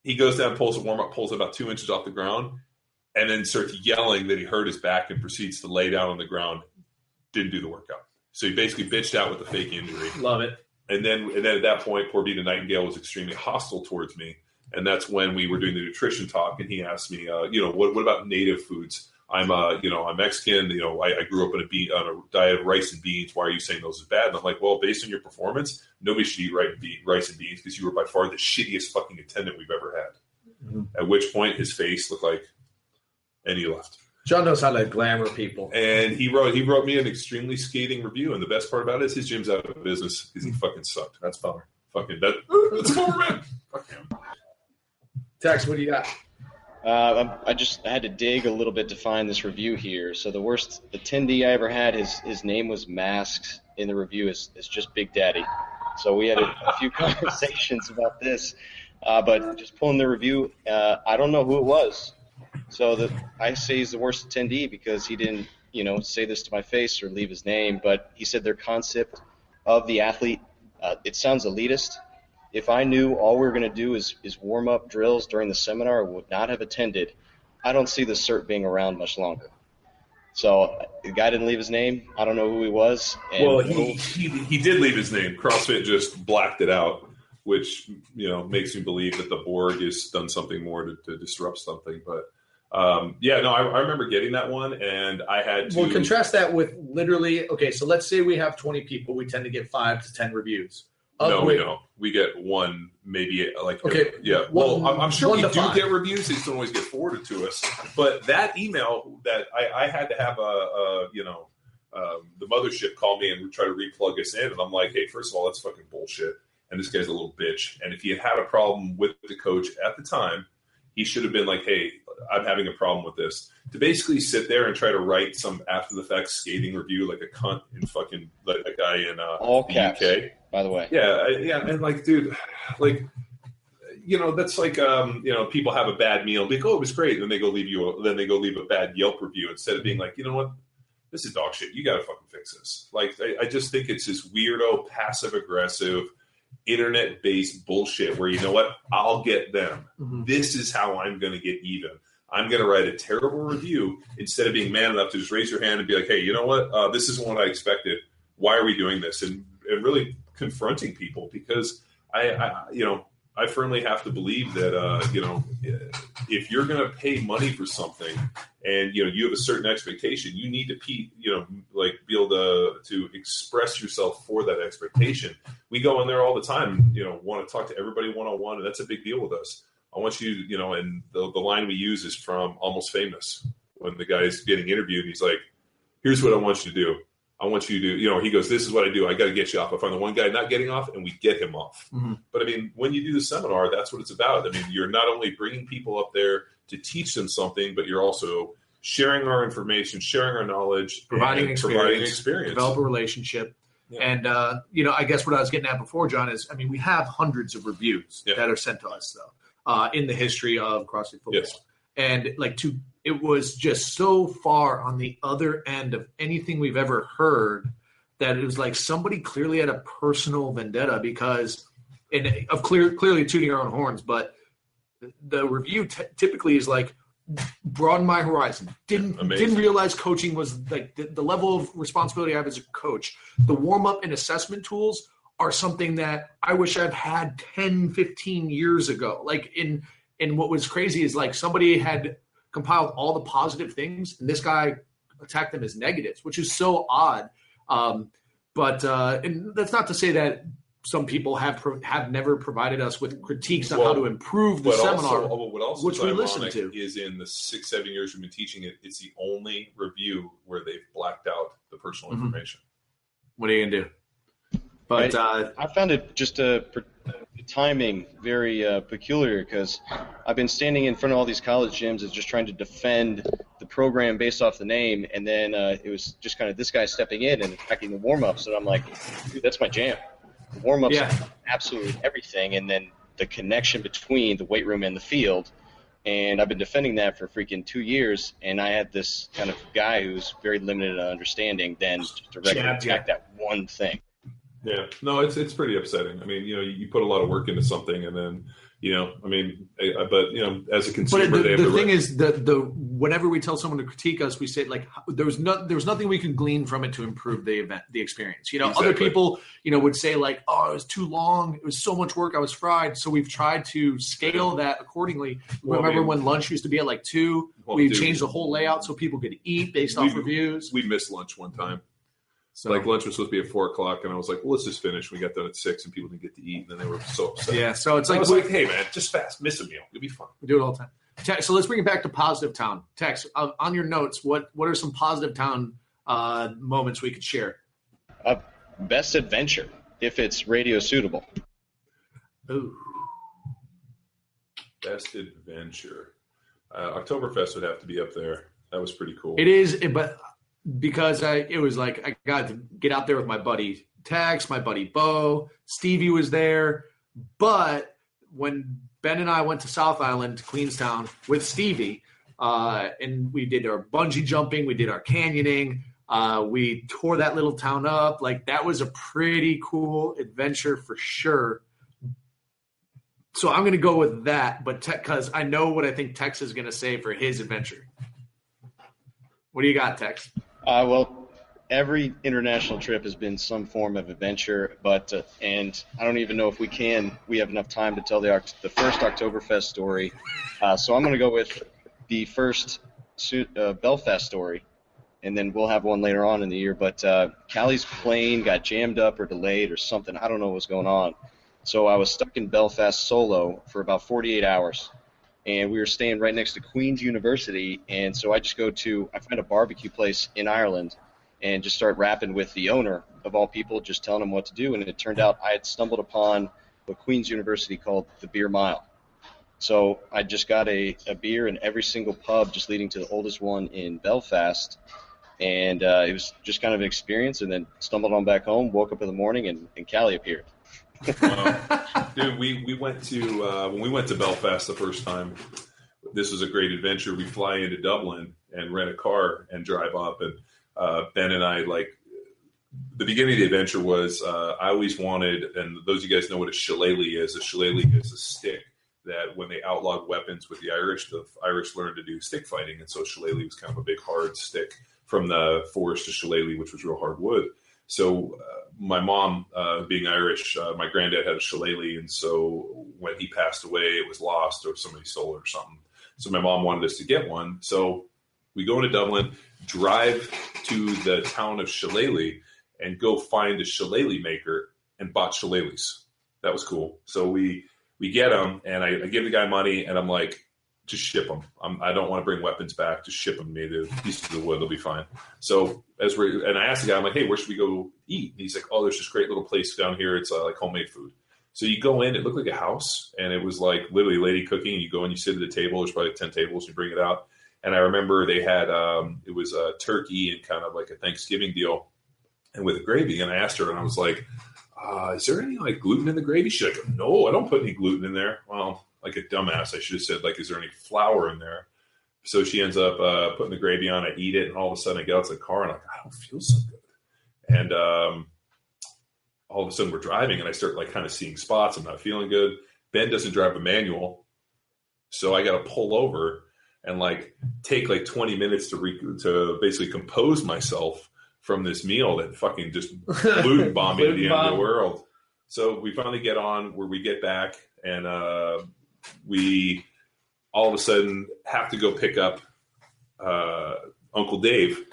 He goes down, pulls a warm-up, pulls about 2 inches off the ground, and then starts yelling that he hurt his back and proceeds to lay down on the ground. Didn't do the workout. So he basically bitched out with a fake injury. Love it. And then at that point, Por Vida Nightingale was extremely hostile towards me. And that's when we were doing the nutrition talk. And he asked me, what about native foods? I'm Mexican. I grew up on a diet of rice and beans. Why are you saying those are bad? And I'm like, well, based on your performance, nobody should eat rice and beans because you were by far the shittiest fucking attendant we've ever had. Mm-hmm. At which point his face looked like, and he left. John knows how to glamour people. And he wrote me an extremely scathing review. And the best part about it is his gym's out of business because he fucking sucked. That's bummer. Fucking that's a bummer, man. Fuck him. Tex, what do you got? I had to dig a little bit to find this review here. So the worst attendee I ever had, his name was Masks in the review. Is just Big Daddy. So we had a few conversations about this. But just pulling the review, I don't know who it was. So I say he's the worst attendee because he didn't, say this to my face or leave his name. But he said their concept of the athlete, it sounds elitist. if I knew all we were going to do is warm up drills during the seminar, I would not have attended. I don't see the cert being around much longer. So the guy didn't leave his name. I don't know who he was. And well, he did leave his name. CrossFit just blacked it out, which makes me believe that the Borg has done something more to disrupt something. But I remember getting that one, and I had to. Well, contrast that with literally. Okay, so let's say we have 20 people. We tend to get 5 to 10 reviews. No, we don't. We get one, maybe Okay. Yeah. Well, I'm sure we do get reviews. They just don't always get forwarded to us. But that email that I had to have the mothership call me and try to replug us in, and I'm like, hey, first of all, that's fucking bullshit. And this guy's a little bitch. And if he had a problem with the coach at the time, he should have been like, hey, I'm having a problem with this. To basically sit there and try to write some after the fact skating review like a cunt in fucking like a guy in all caps, UK. By the way. Yeah, and like, dude, like, that's like, people have a bad meal, like, oh, it was great, and then they go leave a bad Yelp review instead of being like, you know what, this is dog shit. You got to fucking fix this. Like, I just think it's this weirdo, passive aggressive, internet-based bullshit where, you know what, I'll get them. Mm-hmm. This is how I'm going to get even. I'm going to write a terrible review instead of being man enough to just raise your hand and be like, hey, you know what, this isn't what I expected. Why are we doing this? And really confronting people, because I firmly have to believe that if you're going to pay money for something and you have a certain expectation, you need to be able to express yourself for that expectation. We go in there all the time, want to talk to everybody one-on-one, and that's a big deal with us. I want you, and the line we use is from Almost Famous when the guy's getting interviewed. He's like, here's what I want you to do. I want you to, he goes, this is what I do. I got to get you off. I find the one guy not getting off, and we get him off. Mm-hmm. But, I mean, when you do the seminar, that's what it's about. I mean, you're not only bringing people up there to teach them something, but you're also sharing our information, sharing our knowledge, providing experience, develop a relationship. Yeah. And, I guess what I was getting at before, John, is, I mean, we have hundreds of reviews that are sent to us, though, in the history of CrossFit football. Yes. And, it was just so far on the other end of anything we've ever heard that it was like somebody clearly had a personal vendetta because of clearly tooting our own horns. But the review typically is like, broaden my horizon. Didn't realize coaching was like the level of responsibility I have as a coach. The warm-up and assessment tools are something that I wish I've had 10, 15 years ago. And what was crazy is somebody had compiled all the positive things, and this guy attacked them as negatives, which is so odd. But that's not to say that some people have never provided us with critiques on how to improve the seminar, which we listen to. Is in the 6-7 years we've been teaching it, it's the only review where they've blacked out the personal information. What are you gonna do? But I found it just timing very peculiar because I've been standing in front of all these college gyms and just trying to defend the program based off the name, and then it was just kind of this guy stepping in and attacking the warm-ups, and I'm like, dude, that's my jam. The warm-ups are absolutely everything, and then the connection between the weight room and the field, and I've been defending that for freaking 2 years, and I had this kind of guy who's very limited in understanding then just directly attack that one thing. Yeah, no, it's pretty upsetting. I mean, you put a lot of work into something, and then, as a consumer, but the thing is the whenever we tell someone to critique us, we say there was nothing we can glean from it to improve the experience. Exactly. Other people, would say oh, it was too long, it was so much work, I was fried. So we've tried to scale that accordingly. Remember when lunch used to be at 2? We've changed the whole layout so people could eat based off reviews. We missed lunch one time. So lunch was supposed to be at 4:00, and I was like, well, let's just finish. We got done at 6, and people didn't get to eat, and then they were so upset. Yeah, so it's I was like, hey, man, just fast. Miss a meal. You'll be fine. We do it all the time. Tex, so let's bring it back to Positive Town. Tex, on your notes, what are some Positive Town moments we could share? Best adventure, if it's radio suitable. Ooh. Best adventure. Oktoberfest would have to be up there. That was pretty cool. It is, but because it was I got to get out there with my buddy Tex, my buddy Bo, Stevie was there. But when Ben and I went to South Island, to Queenstown with Stevie, and we did our bungee jumping, we did our canyoning, we tore that little town up. That was a pretty cool adventure for sure. So I'm going to go with that, but because I know what I think Tex is going to say for his adventure. What do you got, Tex? Well, every international trip has been some form of adventure, but and I don't even know if we have enough time to tell the first Oktoberfest story. So I'm going to go with the first Belfast story, and then we'll have one later on in the year. But Callie's plane got jammed up or delayed or something. I don't know what's going on. So I was stuck in Belfast solo for about 48 hours, and we were staying right next to Queen's University, and so I find a barbecue place in Ireland and just start rapping with the owner, of all people, just telling him what to do, and it turned out I had stumbled upon what Queen's University called the Beer Mile. So I just got a beer in every single pub just leading to the oldest one in Belfast, and it was just kind of an experience, and then stumbled on back home, woke up in the morning, and Callie appeared. Dude, we went to when we went to Belfast the first time. This was a great adventure. We fly into Dublin and rent a car and drive up. And Ben and I, the beginning of the adventure was I always wanted, and those of you guys know what a shillelagh is. A shillelagh is a stick that when they outlawed weapons with the Irish learned to do stick fighting, and so shillelagh was kind of a big hard stick from the forest to shillelagh, which was real hard wood. So my mom, being Irish, my granddad had a shillelagh, and so when he passed away, it was lost or somebody stole it or something. So my mom wanted us to get one. So we go into Dublin, drive to the town of Shillelagh, and go find a shillelagh maker and bought shillelaghs. That was cool. So we get them, and I give the guy money, and I'm like, just ship them. I don't want to bring weapons back. Just ship them to me. The pieces of wood, they'll be fine. So and I asked the guy, I'm like, hey, where should we go eat? And he's like, oh, there's this great little place down here. It's like homemade food. So you go in, it looked like a house, and it was like literally a lady cooking. And you go and you sit at the table. There's probably 10 tables. You bring it out. And I remember they had, it was a turkey and kind of like a Thanksgiving deal and with a gravy. And I asked her, and I was like, is there any like gluten in the gravy? She's like, no, I don't put any gluten in there. Well, like a dumbass, I should have said, like, is there any flour in there? So she ends up putting the gravy on. I eat it, and all of a sudden I get out to the car, and I'm like, I don't feel so good. And all of a sudden we're driving, and I start like kind of seeing spots. I'm not feeling good. Ben doesn't drive a manual, so I got to pull over and like take like 20 minutes to basically compose myself from this meal that fucking just gluten bombed me to the end of the world. So we finally get on where we get back, and we all of a sudden have to go pick up Uncle Dave,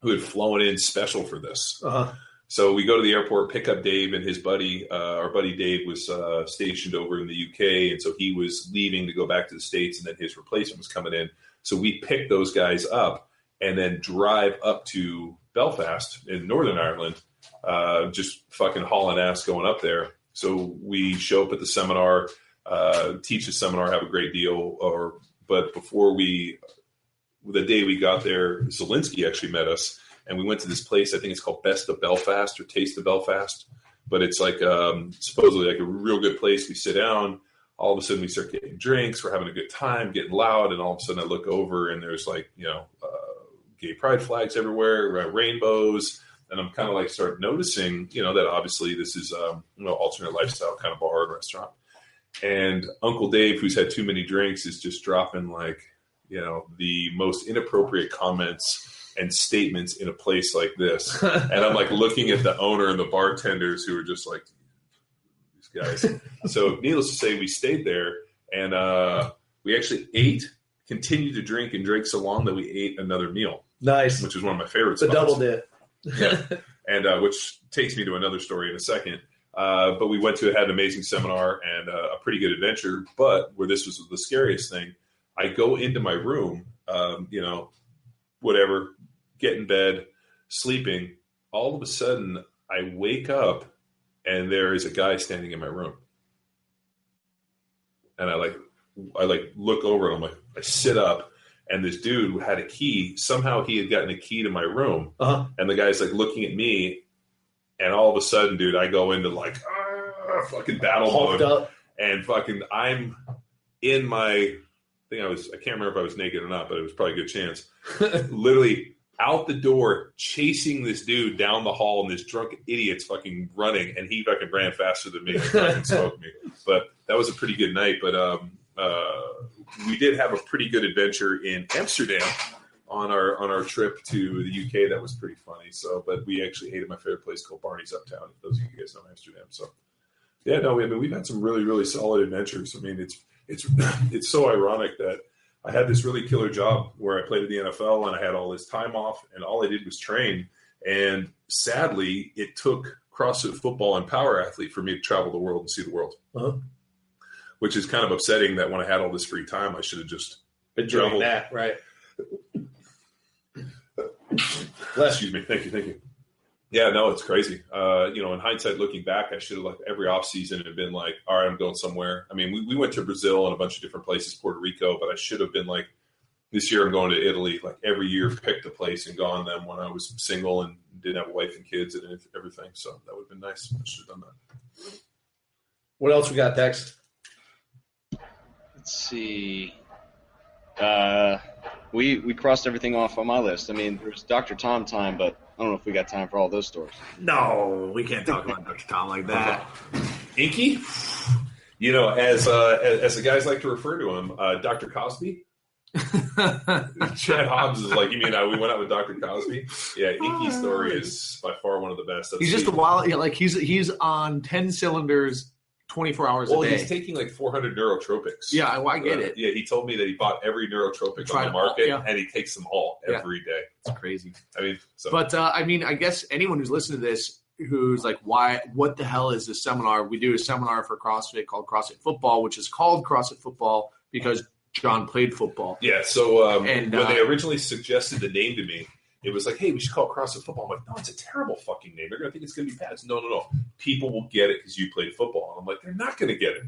who had flown in special for this. Uh-huh. So we go to the airport, pick up Dave and his buddy. Our buddy Dave was stationed over in the UK, and so he was leaving to go back to the States, and then his replacement was coming in. So we picked those guys up and then drive up to Belfast in Northern Ireland, just fucking hauling ass going up there. So we show up at the seminar, teach the seminar, have a great deal. But before the day we got there, Zelensky actually met us, and we went to this place. I think it's called Best of Belfast or Taste of Belfast, but it's like supposedly like a real good place. We sit down. All of a sudden we start getting drinks. We're having a good time, getting loud, and all of a sudden I look over and there's like gay pride flags everywhere, rainbows. And I'm kind of like start noticing, that obviously this is, alternate lifestyle kind of bar and restaurant. And Uncle Dave, who's had too many drinks, is just dropping like, the most inappropriate comments and statements in a place like this. And I'm like looking at the owner and the bartenders who are just like, these guys. So needless to say, we stayed there, and we actually continued to drink and drank so long that we ate another meal. Nice. Which is one of my favorites. The double dip. Yeah. And which takes me to another story in a second. But we had an amazing seminar and a pretty good adventure. But where this was the scariest thing, I go into my room, whatever, get in bed, sleeping. All of a sudden, I wake up and there is a guy standing in my room. And I look over and I sit up. And this dude had a key. Somehow he had gotten a key to my room. Uh-huh. And the guy's like looking at me. And all of a sudden, dude, I go into like fucking battle mode. Up. And fucking I'm in my thing. I can't remember if I was naked or not, but it was probably a good chance. Literally out the door, chasing this dude down the hall, and this drunk idiot's fucking running, and he fucking ran faster than me and fucking smoked me. But that was a pretty good night. But we did have a pretty good adventure in Amsterdam on our trip to the UK. That was pretty funny. So, but we actually ate at my favorite place called Barney's Uptown. If those of you guys know Amsterdam. So, yeah, no, we've had some really, really solid adventures. I mean, it's so ironic that I had this really killer job where I played in the NFL and I had all this time off and all I did was train. And sadly, it took CrossFit football and power athlete for me to travel the world and see the world. Uh-huh. Which is kind of upsetting that when I had all this free time, I should have just been doing that, right? Excuse me. Thank you. Yeah, no, it's crazy. In hindsight, looking back, I should have like every off season and been like, all right, I'm going somewhere. I mean, we went to Brazil and a bunch of different places, Puerto Rico, but I should have been like, this year I'm going to Italy. Like every year, picked a place and gone them when I was single and didn't have a wife and kids and everything. So that would have been nice. I should have done that. What else we got, Dex? Let's see. We crossed everything off on my list. I mean, there's Dr. Tom time, but I don't know if we got time for all those stories. No, we can't talk about Dr. Tom like that. Inky? As the guys like to refer to him, Dr. Cosby. Chad Hobbs is like, you mean we went out with Dr. Cosby? Yeah, Inky's story is by far one of the best. He's just a wild, he's on 10 cylinders 24 hours a day. Well, he's taking like 400 neurotropics. Yeah, I get it. Yeah, he told me that he bought every neurotropic on the market, and he takes them all every day. It's crazy. I mean, but I guess anyone who's listening to this who's like, what the hell is this seminar? We do a seminar for CrossFit called CrossFit Football, which is called CrossFit Football because John played football. Yeah, so when they originally suggested the name to me, it was like, hey, we should call it CrossFit Football. I'm like, no, it's a terrible fucking name. They're going to think it's going to be bad. No. People will get it because you played football. And I'm like, they're not going to get it.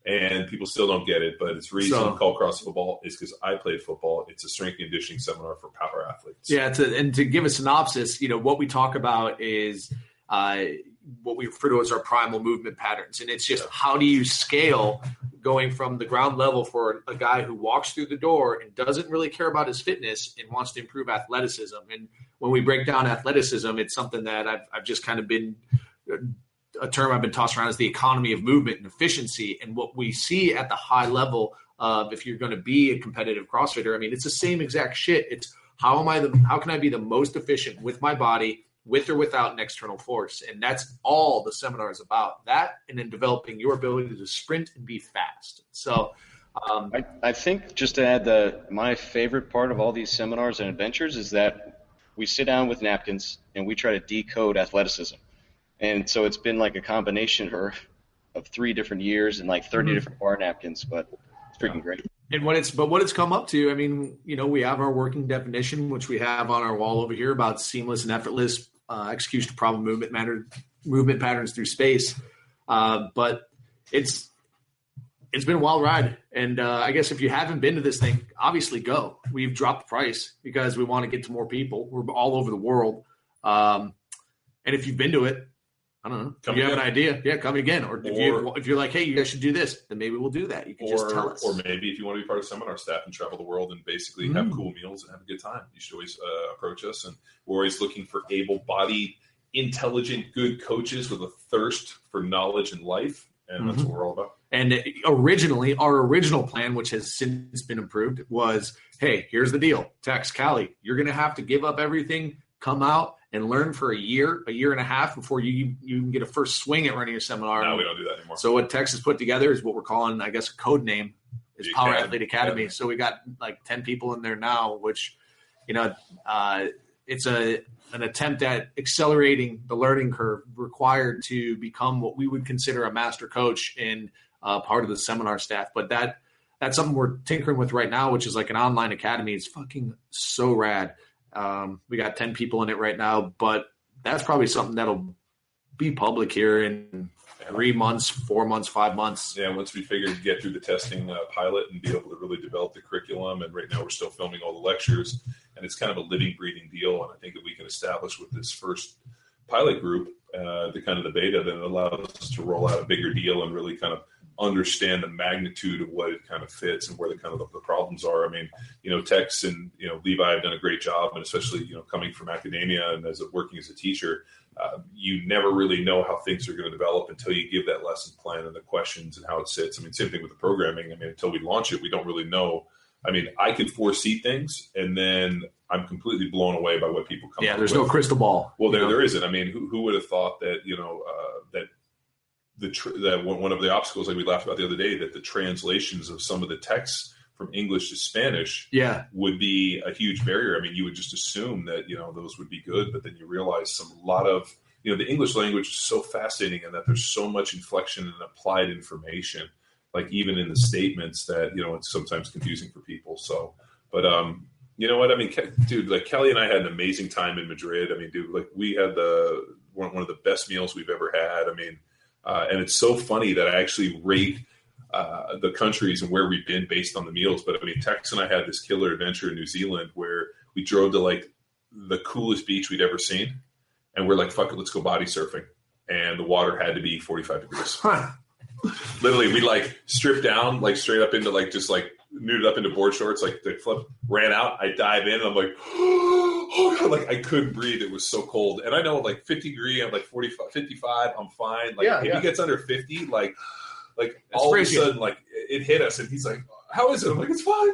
And people still don't get it. But it's the reason I'm called CrossFit Football is because I played football. It's a strength and conditioning seminar for power athletes. Yeah, and to give a synopsis, what we talk about is what we refer to as our primal movement patterns. And it's just how do you scale going from the ground level for a guy who walks through the door and doesn't really care about his fitness and wants to improve athleticism. And when we break down athleticism, it's something that I've just kind of been a term I've been tossed around as the economy of movement and efficiency. And what we see at the high level of if you're going to be a competitive CrossFitter, I mean, it's the same exact shit. It's how can I be the most efficient with my body, with or without an external force. And that's all the seminar is about. That and then developing your ability to sprint and be fast. So I think just to add my favorite part of all these seminars and adventures is that we sit down with napkins and we try to decode athleticism. And so it's been like a combination of 3 different years and like 30 different bar napkins, but it's freaking great. And what it's come up to, I mean, we have our working definition, which we have on our wall over here about seamless and effortless execution of problem movement patterns through space. But it's been a wild ride. And I guess if you haven't been to this thing, obviously go. We've dropped the price because we want to get to more people. We're all over the world. And if you've been to it, I don't know. If you have an idea, come again. Or if you're like, hey, you guys should do this, then maybe we'll do that. You can just tell us. Or maybe if you want to be part of seminar staff and travel the world and basically have cool meals and have a good time, you should always approach us. And we're always looking for able-bodied, intelligent, good coaches with a thirst for knowledge and life. And that's what we're all about. And originally, our original plan, which has since been improved, was, hey, here's the deal. Tex, Callie, you're going to have to give up everything, come out, and learn for a year and a half before you can get a first swing at running a seminar. No, we don't do that anymore. So what Tex has put together is what we're calling, I guess, a code name is Power Athlete Academy. So we got like 10 people in there now, which, it's an attempt at accelerating the learning curve required to become what we would consider a master coach and part of the seminar staff. But that's something we're tinkering with right now, which is like an online academy. It's fucking so rad. We got 10 people in it right now, but that's probably something that'll be public here in 3 months, 4 months, 5 months. Yeah, once we figure get through the testing pilot and be able to really develop the curriculum. And right now we're still filming all the lectures, and it's kind of a living, breathing deal. And I think that we can establish with this first pilot group, the kind of the beta, that allows us to roll out a bigger deal and really kind of understand the magnitude of what it kind of fits and where the kind of the problems are. I mean, Tex and, Levi have done a great job, and especially, coming from academia and working as a teacher, you never really know how things are going to develop until you give that lesson plan and the questions and how it sits. I mean, same thing with the programming. I mean, until we launch it, we don't really know. I mean, I can foresee things, and then I'm completely blown away by what people come up with. Yeah, there's no crystal ball. Well, there isn't. I mean, who would have thought that, that one of the obstacles like we laughed about the other day, that the translations of some of the texts from English to Spanish would be a huge barrier. I mean, you would just assume that, those would be good, but then you realize a lot of, the English language is so fascinating, and that there's so much inflection and applied information, like even in the statements, that, it's sometimes confusing for people. So, but, you know what? I mean, dude, like Kelly and I had an amazing time in Madrid. I mean, dude, like we had one of the best meals we've ever had. I mean, and it's so funny that I actually rate the countries and where we've been based on the meals. But I mean, Tex and I had this killer adventure in New Zealand where we drove to like the coolest beach we'd ever seen. And we're like, fuck it, let's go body surfing. And the water had to be 45 degrees. Literally, we like stripped down, like straight up into like, just like nuded up into board shorts, like the flip ran out. I dive in and I'm like, oh God, like I couldn't breathe. It was so cold. And I know like 50 degree, I'm like 45, 55, I'm fine. Like if he gets under 50, like all of a sudden, like it hit us, and he's like, how is it? I'm like, it's fine.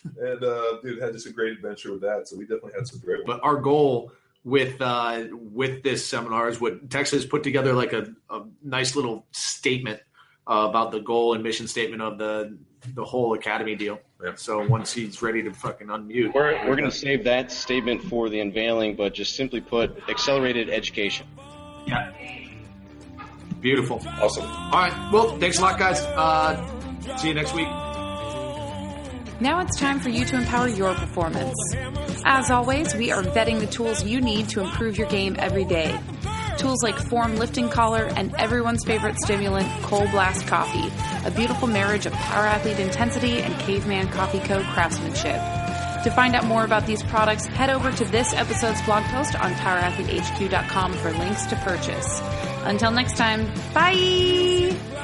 And dude, had just a great adventure with that. So we definitely had some great ones. But our goal with this seminar is what Texas put together, like a nice little statement about the goal and mission statement of the whole academy deal. Yeah. So once he's ready to fucking unmute, we're going to save that statement for the unveiling, but just simply put, accelerated education. Yeah. Beautiful. Awesome. All right. Well, thanks a lot, guys. See you next week. Now it's time for you to empower your performance. As always, we are vetting the tools you need to improve your game every day. Tools like Form Lifting Collar and everyone's favorite stimulant, Cold Blast Coffee, a beautiful marriage of power athlete intensity and caveman coffee co. craftsmanship. To find out more about these products, head over to this episode's blog post on powerathletehq.com for links to purchase. Until next time, bye!